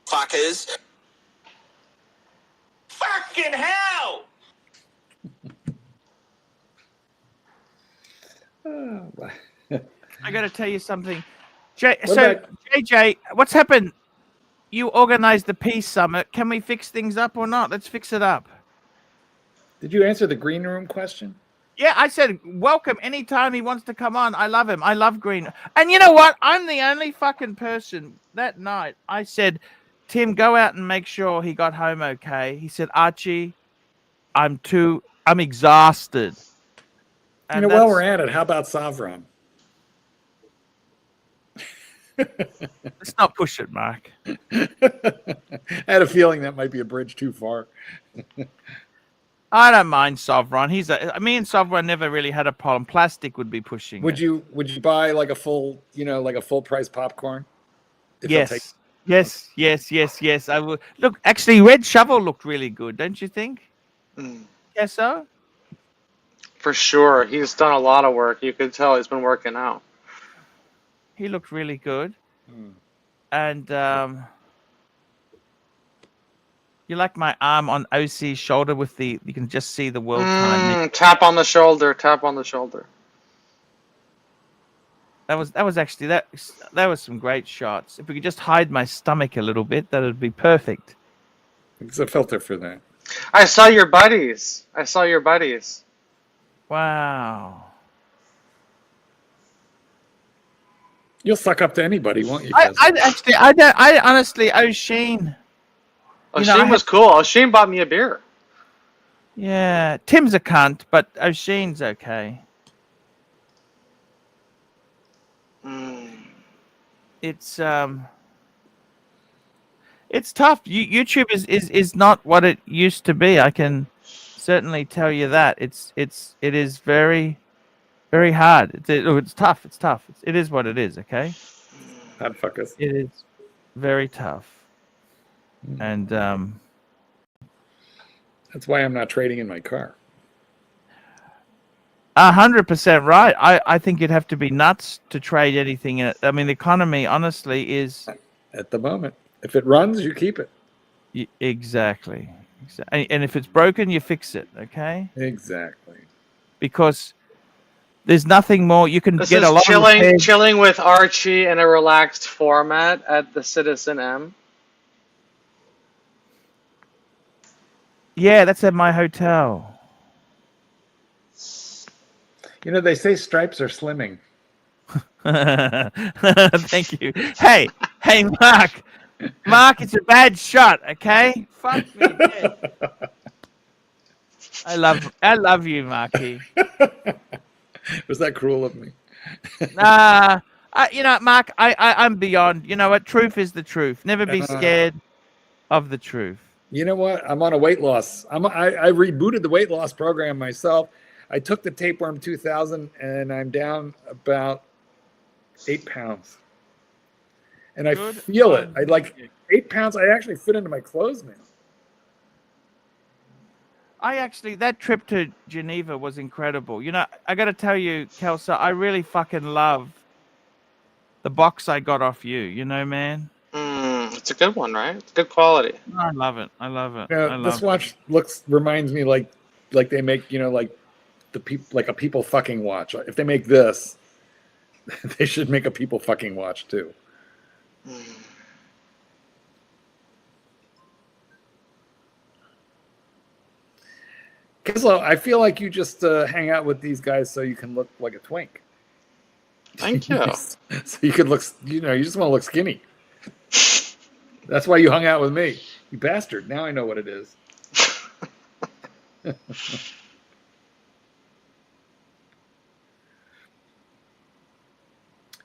Fuckers. Fucking hell! I got to tell you something. JJ, what's happened? You organized the Peace Summit. Can we fix things up or not? Let's fix it up. Did you answer the green room question? Yeah, I said welcome anytime he wants to come on. I love him. I love Green. And you know what? I'm the only fucking person that night. I said, Tim, go out and make sure he got home okay. He said, Archie, I'm exhausted. And while we're at it, how about Savron? Let's not push it, Mark. I had a feeling that might be a bridge too far. I don't mind Savron. Me and Savron never really had a problem. Plastic would be pushing. Would you buy like a full price popcorn? Yes. I would. Look, actually, Red Shovel looked really good, don't you think? Mm. Yes, so. For sure. He's done a lot of work. You can tell he's been working out. He looked really good. Hmm. And you like my arm on OC's shoulder with the, you can just see the world time. Tap on the shoulder. Tap on the shoulder. That was actually that was some great shots. If we could just hide my stomach a little bit, that would be perfect. There's a filter for that. I saw your buddies. Wow. You'll suck up to anybody, won't you? I honestly, O'Sheen. O'Sheen was cool. O'Sheen bought me a beer. Yeah, Tim's a cunt, but O'Sheen's okay. It's tough. YouTube is not what it used to be. I can certainly tell you that. It is very, very hard. It's tough. It's tough. It is what it is. Okay. Hard fuckers. It is very tough, and that's why I'm not trading in my car. 100% right. I think you'd have to be nuts to trade anything in it. I mean, the economy, honestly, is at the moment. If it runs, you keep it. Exactly. And if it's broken, you fix it. Okay. Exactly. Because there's nothing more you can get. A lot of chilling with Archie in a relaxed format at the Citizen M. Yeah, that's at my hotel. You know, they say stripes are slimming. Thank you. Hey, Mark. Mark, it's a bad shot, okay? Fuck me dead. I love you, Marky. Was that cruel of me? Mark, I'm beyond. You know what? Truth is the truth. Never be scared of the truth. You know what? I'm on a weight loss. I rebooted the weight loss program myself. I took the Tapeworm 2000 and I'm down about 8 pounds. And I feel it. I like 8 pounds. I actually fit into my clothes now. That trip to Geneva was incredible. You know, I got to tell you, Kelsa, I really fucking love the box I got off you. You know, man. It's a good one, right? It's good quality. I love it. Yeah, this watch reminds me like they make, like the people, like a people fucking watch. If they make this, they should make a people fucking watch too. Kislo, I feel like you just hang out with these guys so you can look like a twink. Thank you. So you could look, you just want to look skinny. That's why you hung out with me, you bastard. Now I know what it is.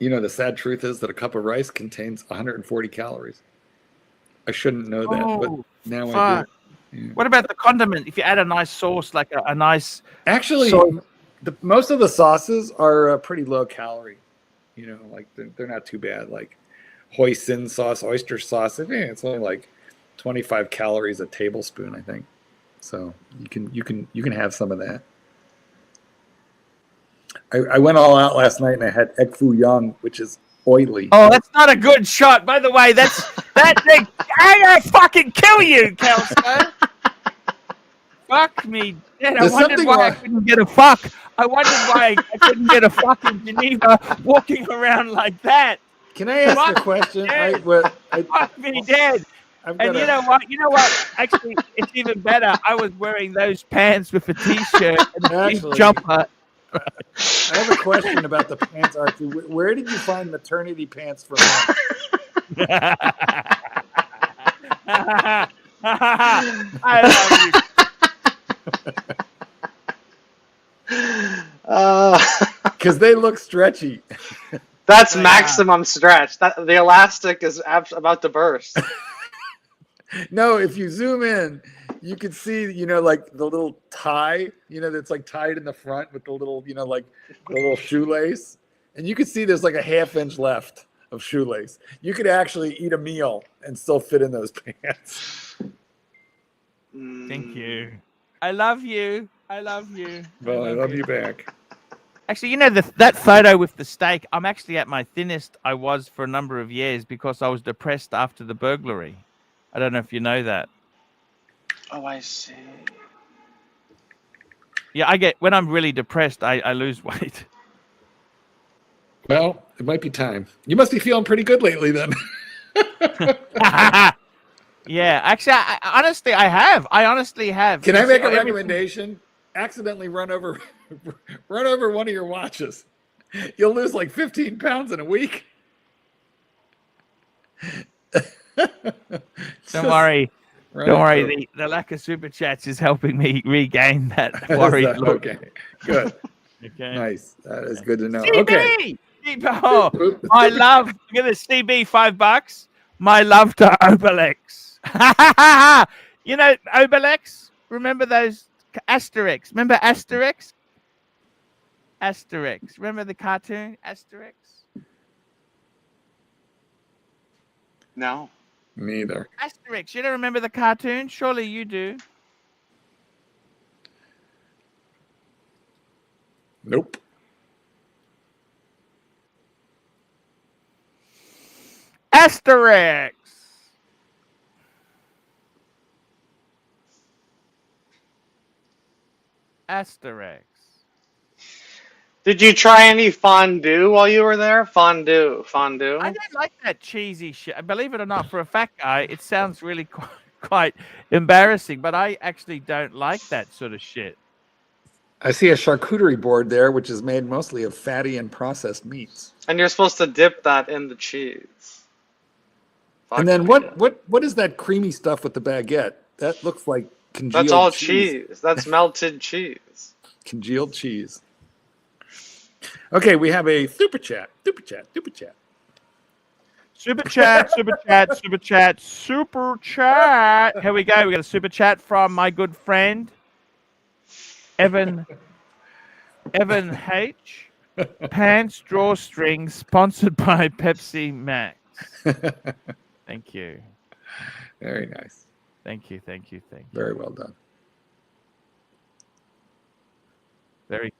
The sad truth is that a cup of rice contains 140 calories. I shouldn't know that, but now I do. Yeah. What about the condiment? If you add a nice sauce, like a nice... Actually, most of the sauces are pretty low calorie. Like they're not too bad. Like hoisin sauce, oyster sauce. It's only like 25 calories a tablespoon, I think. So you can have some of that. I went all out last night and I had egg foo young, which is oily. Oh, that's not a good shot, by the way. That thing. I'm gonna fucking kill you, Kelso. Fuck me. Dead. I wondered why I couldn't get a fuck. I wondered why I couldn't get a fuck in Geneva walking around like that. Can I ask a question? Fuck me dead. And you know what? Actually, it's even better. I was wearing those pants with a t-shirt and a jumper. I have a question about the pants, Archie. Where did you find maternity pants for men? I love you. Because they look stretchy. That's maximum stretch. The elastic is about to burst. No, if you zoom in, you can see, like the little tie, that's like tied in the front with the little, like the little shoelace. And you can see there's like a ½ inch left of shoelace. You could actually eat a meal and still fit in those pants. Thank you. I love you. I love you. Well, I love you back. Actually, you know that photo with the steak. I'm actually at my thinnest I was for a number of years because I was depressed after the burglary. I don't know if you know that. Oh, I see. Yeah, when I'm really depressed, I lose weight. Well, it might be time. You must be feeling pretty good lately, then. Yeah, actually, honestly, I have. I honestly have. Can I make a recommendation? Accidentally run over one of your watches. You'll lose like 15 pounds in a week. Don't worry. Don't worry. The lack of super chats is helping me regain that worried look. Okay, good. Okay. Nice. That is good to know. CB! Okay. Oh, my love. Look at this. CB, $5. My love to Obelix. You know Obelix? Remember those Asterix? Remember Asterix? Asterix. Remember the cartoon Asterix? No. Neither. Asterix. You don't remember the cartoon? Surely you do. Nope. Asterix. Asterix. Did you try any fondue while you were there? Fondue. I don't like that cheesy shit. Believe it or not, for a fat guy, it sounds really quite embarrassing, but I actually don't like that sort of shit. I see a charcuterie board there, which is made mostly of fatty and processed meats. And you're supposed to dip that in the cheese. And then what is that creamy stuff with the baguette? That looks like congealed That's all cheese. cheese. That's melted cheese. Congealed cheese. Okay, we have a super chat. Super chat. Super chat, super chat, super chat, super chat. Here we go. We got a super chat from my good friend, Evan H. Pants Drawstrings, sponsored by Pepsi Max. Thank you. Very nice. Thank you. Very well done. Very.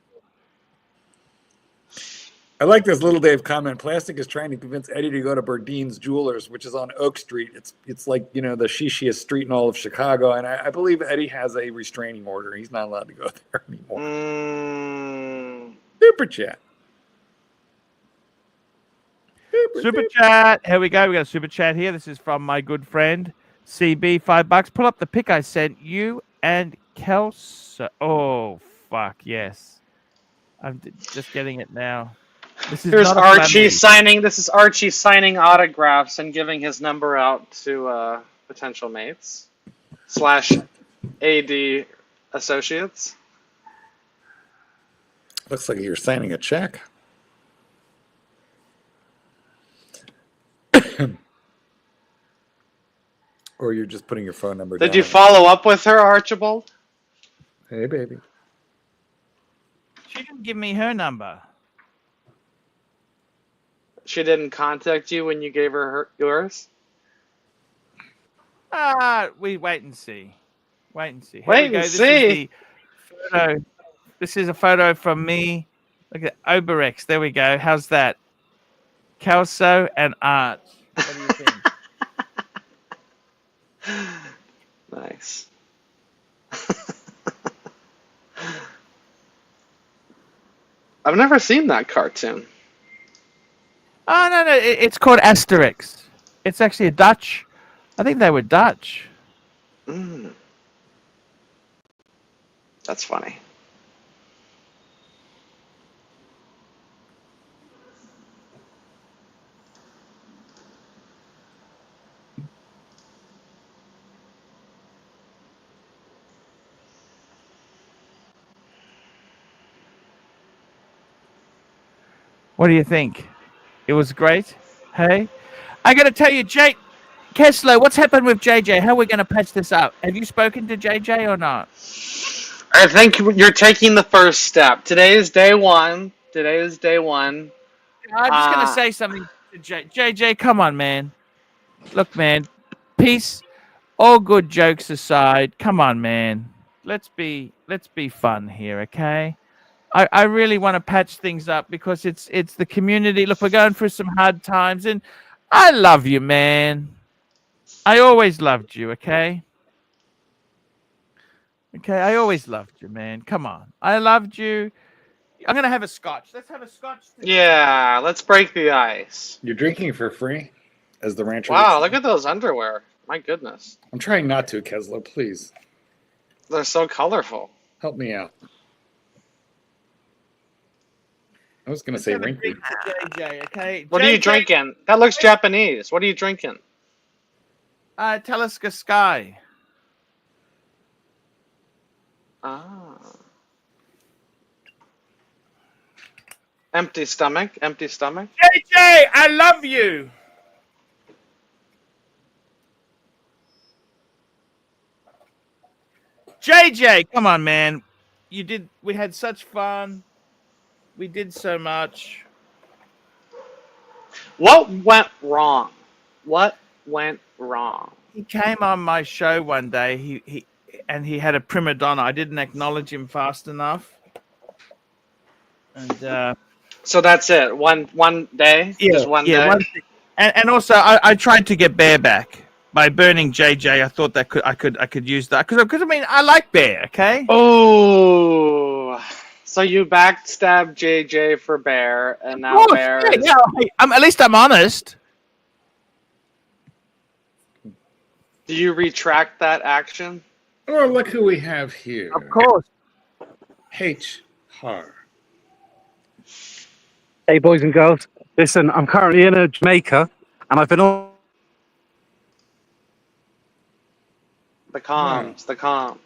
I like this little Dave comment. Plastic is trying to convince Eddie to go to Berdine's Jewelers, which is on Oak Street. It's like, you know, the shishiest street in all of Chicago. And I believe Eddie has a restraining order. He's not allowed to go there anymore. Super chat. Super chat. Here we go. We got a super chat here. This is from my good friend CB. $5. Pull up the pic I sent you and Kelso. Oh fuck yes. I'm just getting it now. Here's Archie signing. This is Archie signing autographs and giving his number out to potential mates / AD associates. Looks like you're signing a check. Or you're just putting your phone number down. Did you follow up with her, Archibald? Hey, baby. She didn't give me her number. She didn't contact you when you gave her yours? We wait and see. Here wait and see. This is a photo from me. Look at Oberex. There we go. How's that? Kelso and Art. What do you think? Nice. I've never seen that cartoon. Oh, no. It's called Asterix. It's actually a Dutch. I think they were Dutch. That's funny. What do you think? It was great. Hey, I got to tell you, Jake Kessler, what's happened with JJ? How are we going to patch this up? Have you spoken to JJ or not? I think you're taking the first step. Today is day one. I'm just going to say something to JJ. Come on, man. Look, man. Peace. All good jokes aside. Come on, man. let's be fun here, okay? I really want to patch things up because it's the community. Look, we're going through some hard times, and I love you, man. I always loved you, okay? Okay, I always loved you, man. Come on. I loved you. I'm gonna have a scotch. Let's have a scotch together. Yeah, let's break the ice. You're drinking for free, as the rancher would Wow, say. look at those underwear. My goodness. I'm trying not to, Keslo. Please They're so colorful. help me out. I was gonna Let's say have a wrinkly. drink for JJ, okay? What are you JJ, drinking? That looks Japanese. What are you drinking? Talisker Sky. Ah. Empty stomach. Empty stomach. JJ, I love you. JJ, come on, man. We had such fun. We did so much. What went wrong? What went wrong? He came on my show one day. He had a prima donna. I didn't acknowledge him fast enough. And So that's it. One day. Just one day. And also I tried to get Bear back by burning JJ. I thought that I could use that because I mean I like Bear. Okay. Oh. So you backstabbed JJ for Bear, and now Bear is... Yeah. At least I'm honest. Do you retract that action? Oh, look who we have here. Of course. H. Har. Hey, boys and girls. Listen, I'm currently in Jamaica, and I've been on... The comms. The comms.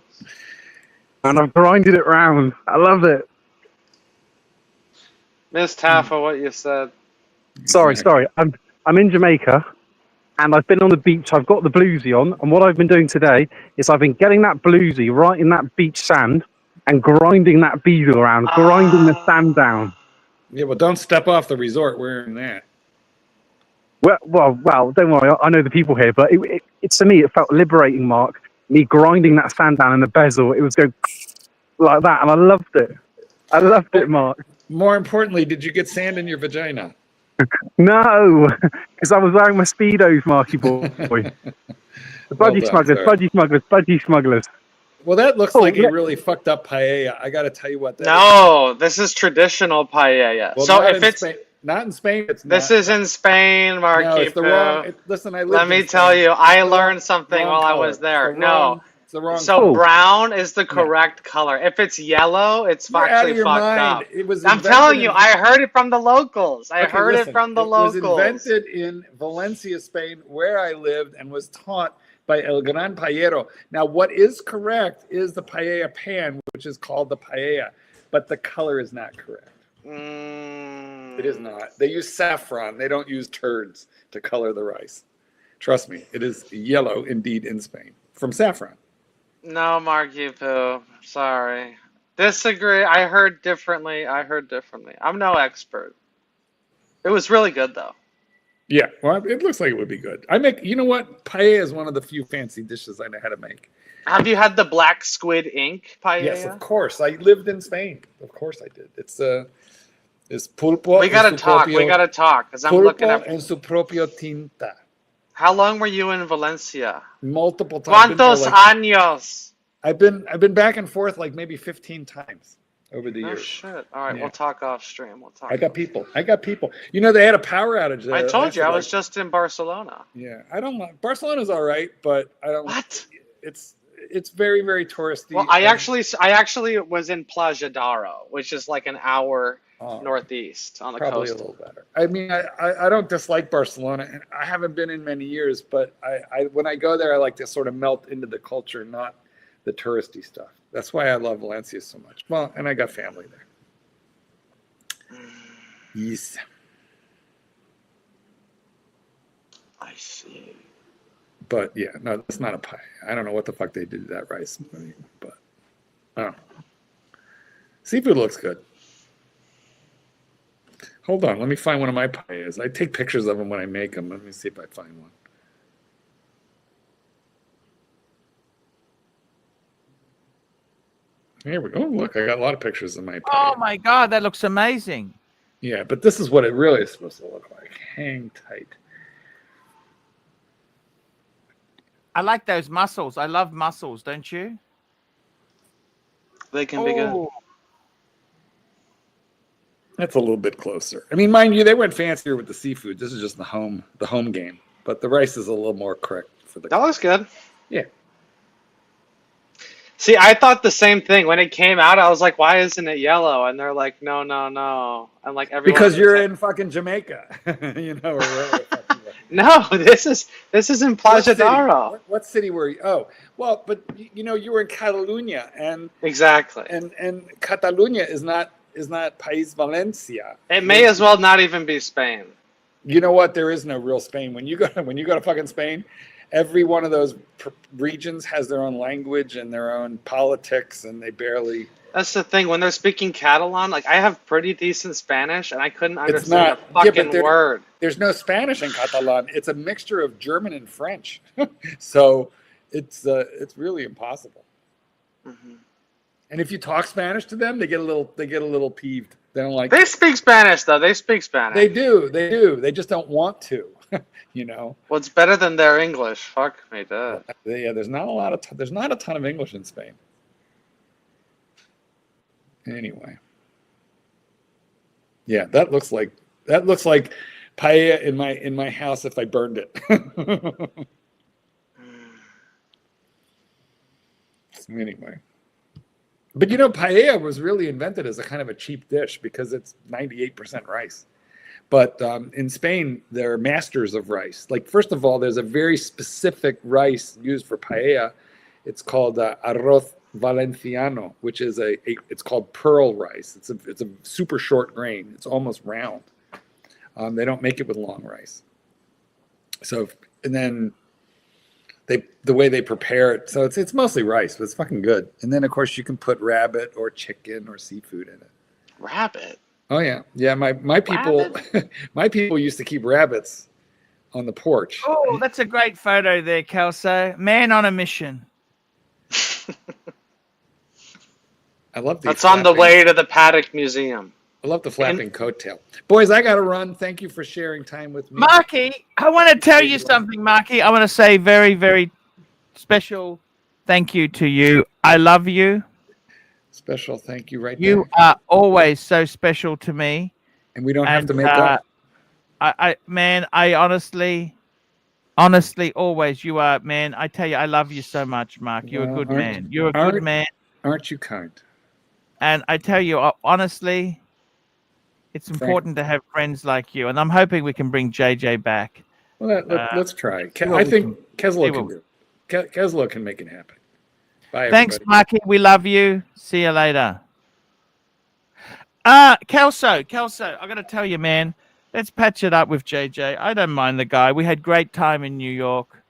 And I've grinded it round. I love it. Miss Taffa, what you said. Sorry. I'm in Jamaica, and I've been on the beach. I've got the bluesy on, and what I've been doing today is I've been getting that bluesy right in that beach sand and grinding that beagle around, grinding the sand down. Yeah, well, don't step off the resort wearing that. Well, don't worry. I know the people here, but it's to me, it felt liberating, Mark. Me grinding that sand down in the bezel, it was going like that, and I loved it. I loved it, Mark. More importantly, did you get sand in your vagina? No, because I was wearing my Speedos, Marky boy. The budgie smugglers. Well, that looks like a really fucked up paella. I got to tell you what that is. This is traditional paella. Well, so if it's not in Spain, it's this is in Spain, Marky. No, it's the wrong. Listen, let me tell you, I learned something while I was there. It's the wrong. So brown is the correct color. If it's yellow, it's actually fucked up. I'm telling you, I heard it from the locals. I heard it from the locals. It was invented in Valencia, Spain, where I lived, and was taught by El Gran Paellero. Now, what is correct is the paella pan, which is called the paella, but the color is not correct. It is not. They use saffron. They don't use turds to color the rice. Trust me, it is yellow indeed in Spain from saffron. No, Marky Poo. Sorry. Disagree. I heard differently. I'm no expert. It was really good, though. Yeah, well, it looks like it would be good. You know what? Paella is one of the few fancy dishes I know how to make. Have you had the black squid ink paella? Yes, of course. I lived in Spain. Of course I did. It's pulpo. We gotta talk, because I'm looking at... en su propio tinta. How long were you in Valencia? Multiple times. ¿Cuántos años? I've been back and forth like maybe 15 times over the years. Oh shit! All right, We'll talk off stream. I got people. You know, they had a power outage there. I told you I was just in Barcelona. Yeah, I don't like Barcelona's all right, but I don't. What? It's very, very touristy. Well, I actually was in Playa Daro, which is like an hour northeast on the probably coast. A little better. I mean, I don't dislike Barcelona, and I haven't been in many years, but I when I go there, I like to sort of melt into the culture, not the touristy stuff. That's why I love Valencia so much. Well, and I got family there. Yes. I see. But yeah, no, that's not a pie. I don't know what the fuck they did to that rice, but I don't know. Seafood looks good. Hold on, let me find one of my paellas. I take pictures of them when I make them. Let me see if I find one. Here we go. Oh, look, I got a lot of pictures of my Oh paella. my God, that looks amazing. Yeah, but this is what it really is supposed to look like. Hang tight. I like those mussels. I love mussels, don't you? They can be good. Oh, That's a little bit closer. I mean, mind you, they went fancier with the seafood. This is just the home game. But the rice is a little more correct for the. That looks good. Yeah. See, I thought the same thing when it came out. I was like, "Why isn't it yellow?" And they're like, "No, no, no." And like everyone. Because you're in fucking Jamaica, you know, or wherever the fuck you are. No, this is in Playa Dara. What city were you? Oh, well, but you know, you were in Catalunya, and exactly, and Catalunya is not País Valencia. It may as well not even be Spain. You know what? There is no real Spain. When you go to fucking Spain, every one of those regions has their own language and their own politics, and they barely. That's the thing. When they're speaking Catalan, like I have pretty decent Spanish, and I couldn't understand a fucking word. There's no Spanish in Catalan. It's a mixture of German and French, so it's really impossible. Mm-hmm. And if you talk Spanish to them, they get a little peeved. They don't like. They speak Spanish though. They speak Spanish. They do. They just don't want to. You know. Well, it's better than their English. Fuck me, dude. Yeah, there's not a ton of English in Spain. Anyway. Yeah, that looks like paella in my house if I burned it. Anyway. But you know, paella was really invented as a kind of a cheap dish because it's 98% rice. But in Spain, they're masters of rice. Like, first of all, there's a very specific rice used for paella. It's called arroz valenciano, which is it's called pearl rice. It's a super short grain. It's almost round. They don't make it with long rice. So, and then the way they prepare it, so it's mostly rice, but it's fucking good. And then of course you can put rabbit or chicken or seafood in it. Rabbit. Oh yeah, yeah. My people, my people used to keep rabbits on the porch. Oh, that's a great photo there, Kelso. Man on a mission. I love these. That's on the way to the Paddock Museum. I love the flapping coattail. Boys, I got to run. Thank you for sharing time with me. Marky, I want to tell you something, Marky. I want to say very, very special thank you to you. I love you. Special thank you right there. You are always so special to me. And we don't have to make up. I honestly, always you are, man. I tell you, I love you so much, Mark. You're a good man. You're a good man. Aren't you kind? And I tell you, honestly, it's important to have friends like you. And I'm hoping we can bring JJ back. Well, let's try. I think Keslow can do it. Keslow can make it happen. Bye, thanks, everybody. Marky. We love you. See you later. Kelso, I got to tell you, man, let's patch it up with JJ. I don't mind the guy. We had great time in New York.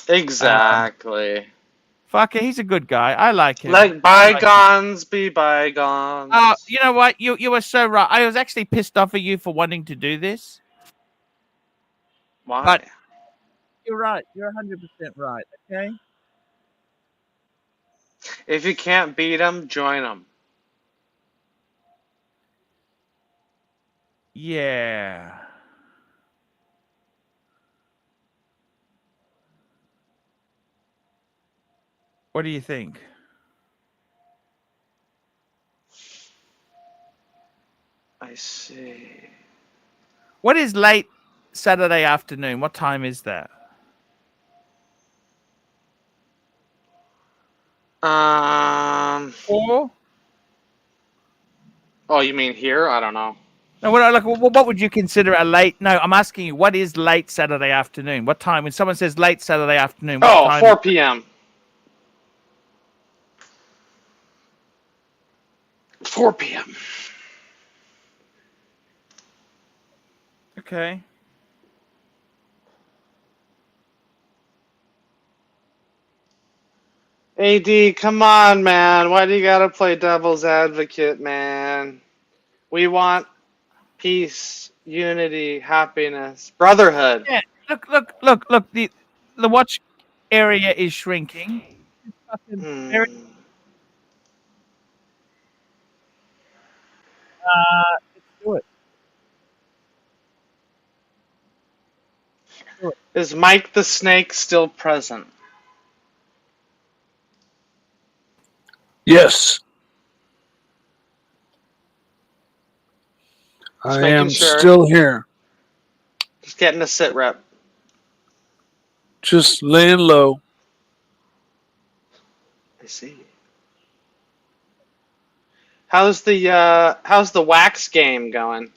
Exactly. Fuck it, he's a good guy. I like him. Let bygones be bygones. You know what? You were so right. I was actually pissed off at you for wanting to do this. Why? But you're right. You're 100% right. Okay. If you can't beat them, join them. Yeah. What do you think? I see. What is late Saturday afternoon? What time is that? 4? Oh, you mean here? I don't know. No, what would you consider a late? No, I'm asking you, what is late Saturday afternoon? What time? When someone says late Saturday afternoon, what time? 4 p.m. 4 p.m. Okay. AD, come on, man. Why do you gotta play devil's advocate, man? We want peace, unity, happiness, brotherhood. Yeah. Look. The watch area is shrinking. Let's do it. Is Mike the Snake still present? Yes, Just I making am sure. still here. Just getting a sit rep. Just laying low. I see. How's the wax game going?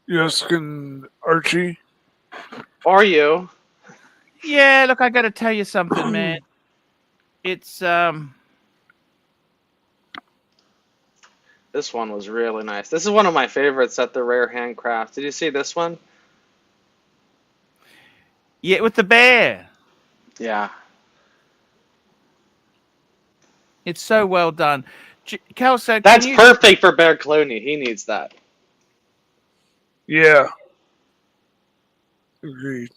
You asking Archie? Or you? Yeah, look, I got to tell you something, man. It's This one was really nice. This is one of my favorites at the Rare Handcraft. Did you see this one? yeah, with the bear. Yeah. It's so well done. Kelso, That's can you? perfect for Bear Clooney. He needs that. Yeah. Agreed.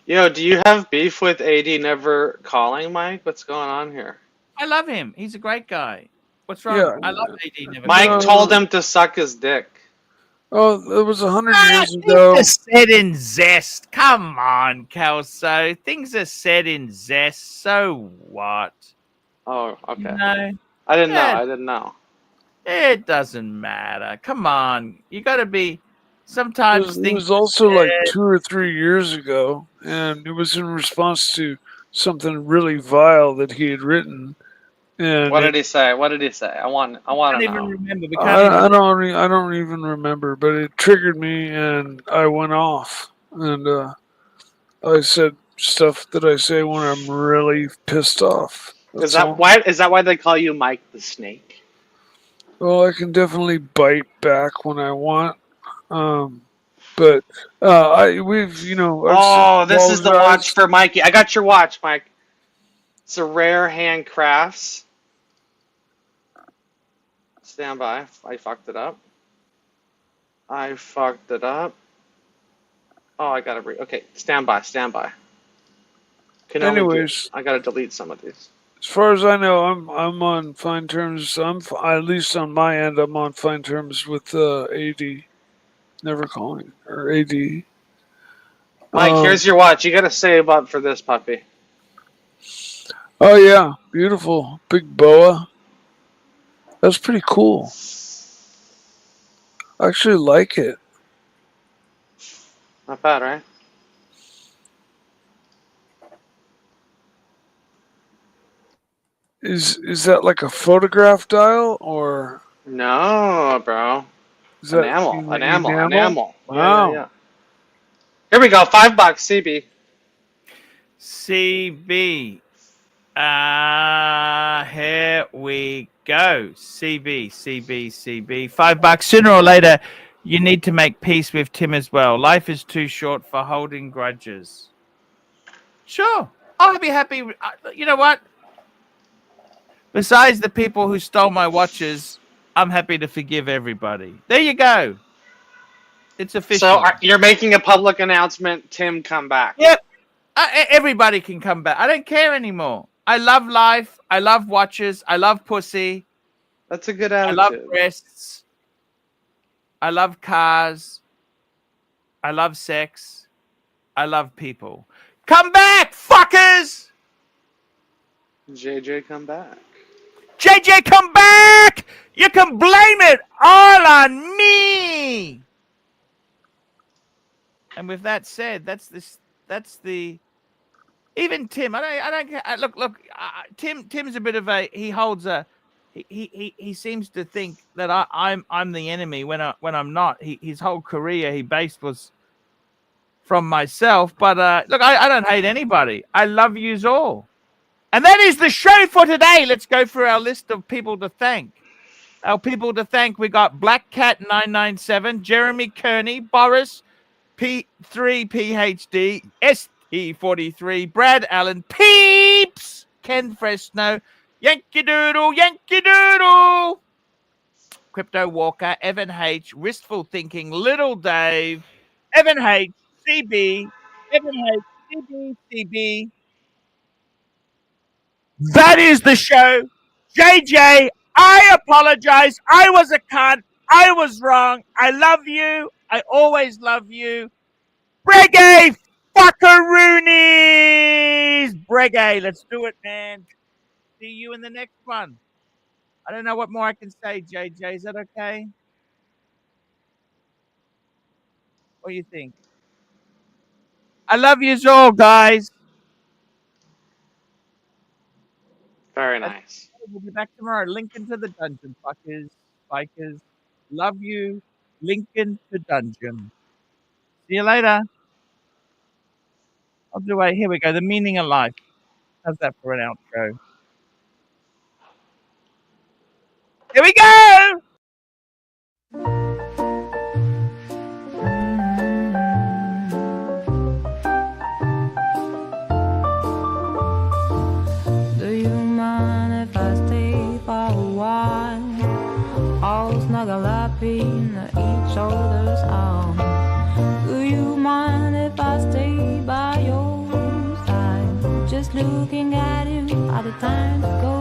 Do you have beef with AD never calling, Mike? What's going on here? I love him. He's a great guy. What's wrong? Yeah. I love AD never. Mike told him to suck his dick. Oh, it was 100 years Things ago. are said in zest. Come on, Kelso. Things are said in zest. So what? Oh, okay. No, I didn't know. I didn't know. it doesn't matter. Come on. You got to be. Sometimes It things was also like said. 2 or 3 years ago, and it was in response to something really vile that he had written. And What did he say? What did he say? I want I to don't even know. remember. We can't even. I don't even remember, but it triggered me, and I went off, and I said stuff that I say when I'm really pissed off. Is that why they call you Mike the Snake? Well, I can definitely bite back when I want, but we've Oh, this is the watch for Mikey. I got your watch, Mike. It's a Rare Handcrafts. Stand by. I fucked it up. Oh, I gotta okay, stand by. Anyways, I gotta delete some of these. as far as I know, I'm on fine terms. At least on my end, I'm on fine terms with AD. Never calling or AD. Mike, here's your watch. You gotta save up for this puppy. Oh yeah, beautiful big boa. That's pretty cool. I actually like it. Not bad, right? Is that like a photograph dial or? No, bro. Is that Enamel. Wow. Yeah. Here we go. $5, CB. CB. Here we go. CB. $5. Sooner or later, you need to make peace with Tim as well. Life is too short for holding grudges. Sure. I'll be happy. You know what? Besides the people who stole my watches, I'm happy to forgive everybody. There you go. It's official. So you're making a public announcement. Tim, come back. Yep. Everybody can come back. I don't care anymore. I love life. I love watches. I love pussy. That's a good attitude. I love breasts. I love cars. I love sex. I love people. Come back, fuckers! JJ, come back. JJ, come back! You can blame it all on me! And with that said, that's the even Tim. I don't care. Look. Tim's a bit of a. He holds a. He seems to think that I'm the enemy when I'm not. His whole career he based was from myself. But look, I don't hate anybody. I love yous all. And that is the show for today. Let's go through our list of people to thank. Our people to thank. We got Black Cat 997, Jeremy Kearney, Boris P3 PhD, ST43, Brad Allen, Peeps, Ken Fresno, Yankee Doodle, Crypto Walker, Evan H, Wistful Thinking, Little Dave, Evan H, CB, Evan H, CB, That is the show. JJ, I apologize. I was a cunt. I was wrong. I love you. I always love you. Reggae fuckaroonies. Reggae, let's do it, man. See you in the next one. I don't know what more I can say, JJ. Is that okay? What do you think? I love you all, guys. Very nice. We'll be back tomorrow. Lincoln to the dungeon, fuckers, bikers. Love you. Lincoln to dungeon. See you later. I'll do it. Here we go. The meaning of life. How's that for an outro? Here we go. Do you mind if I stay for a while? All snuggle up in each other's arms. Do you mind if I stay by your side? Just looking at you, all the time to go.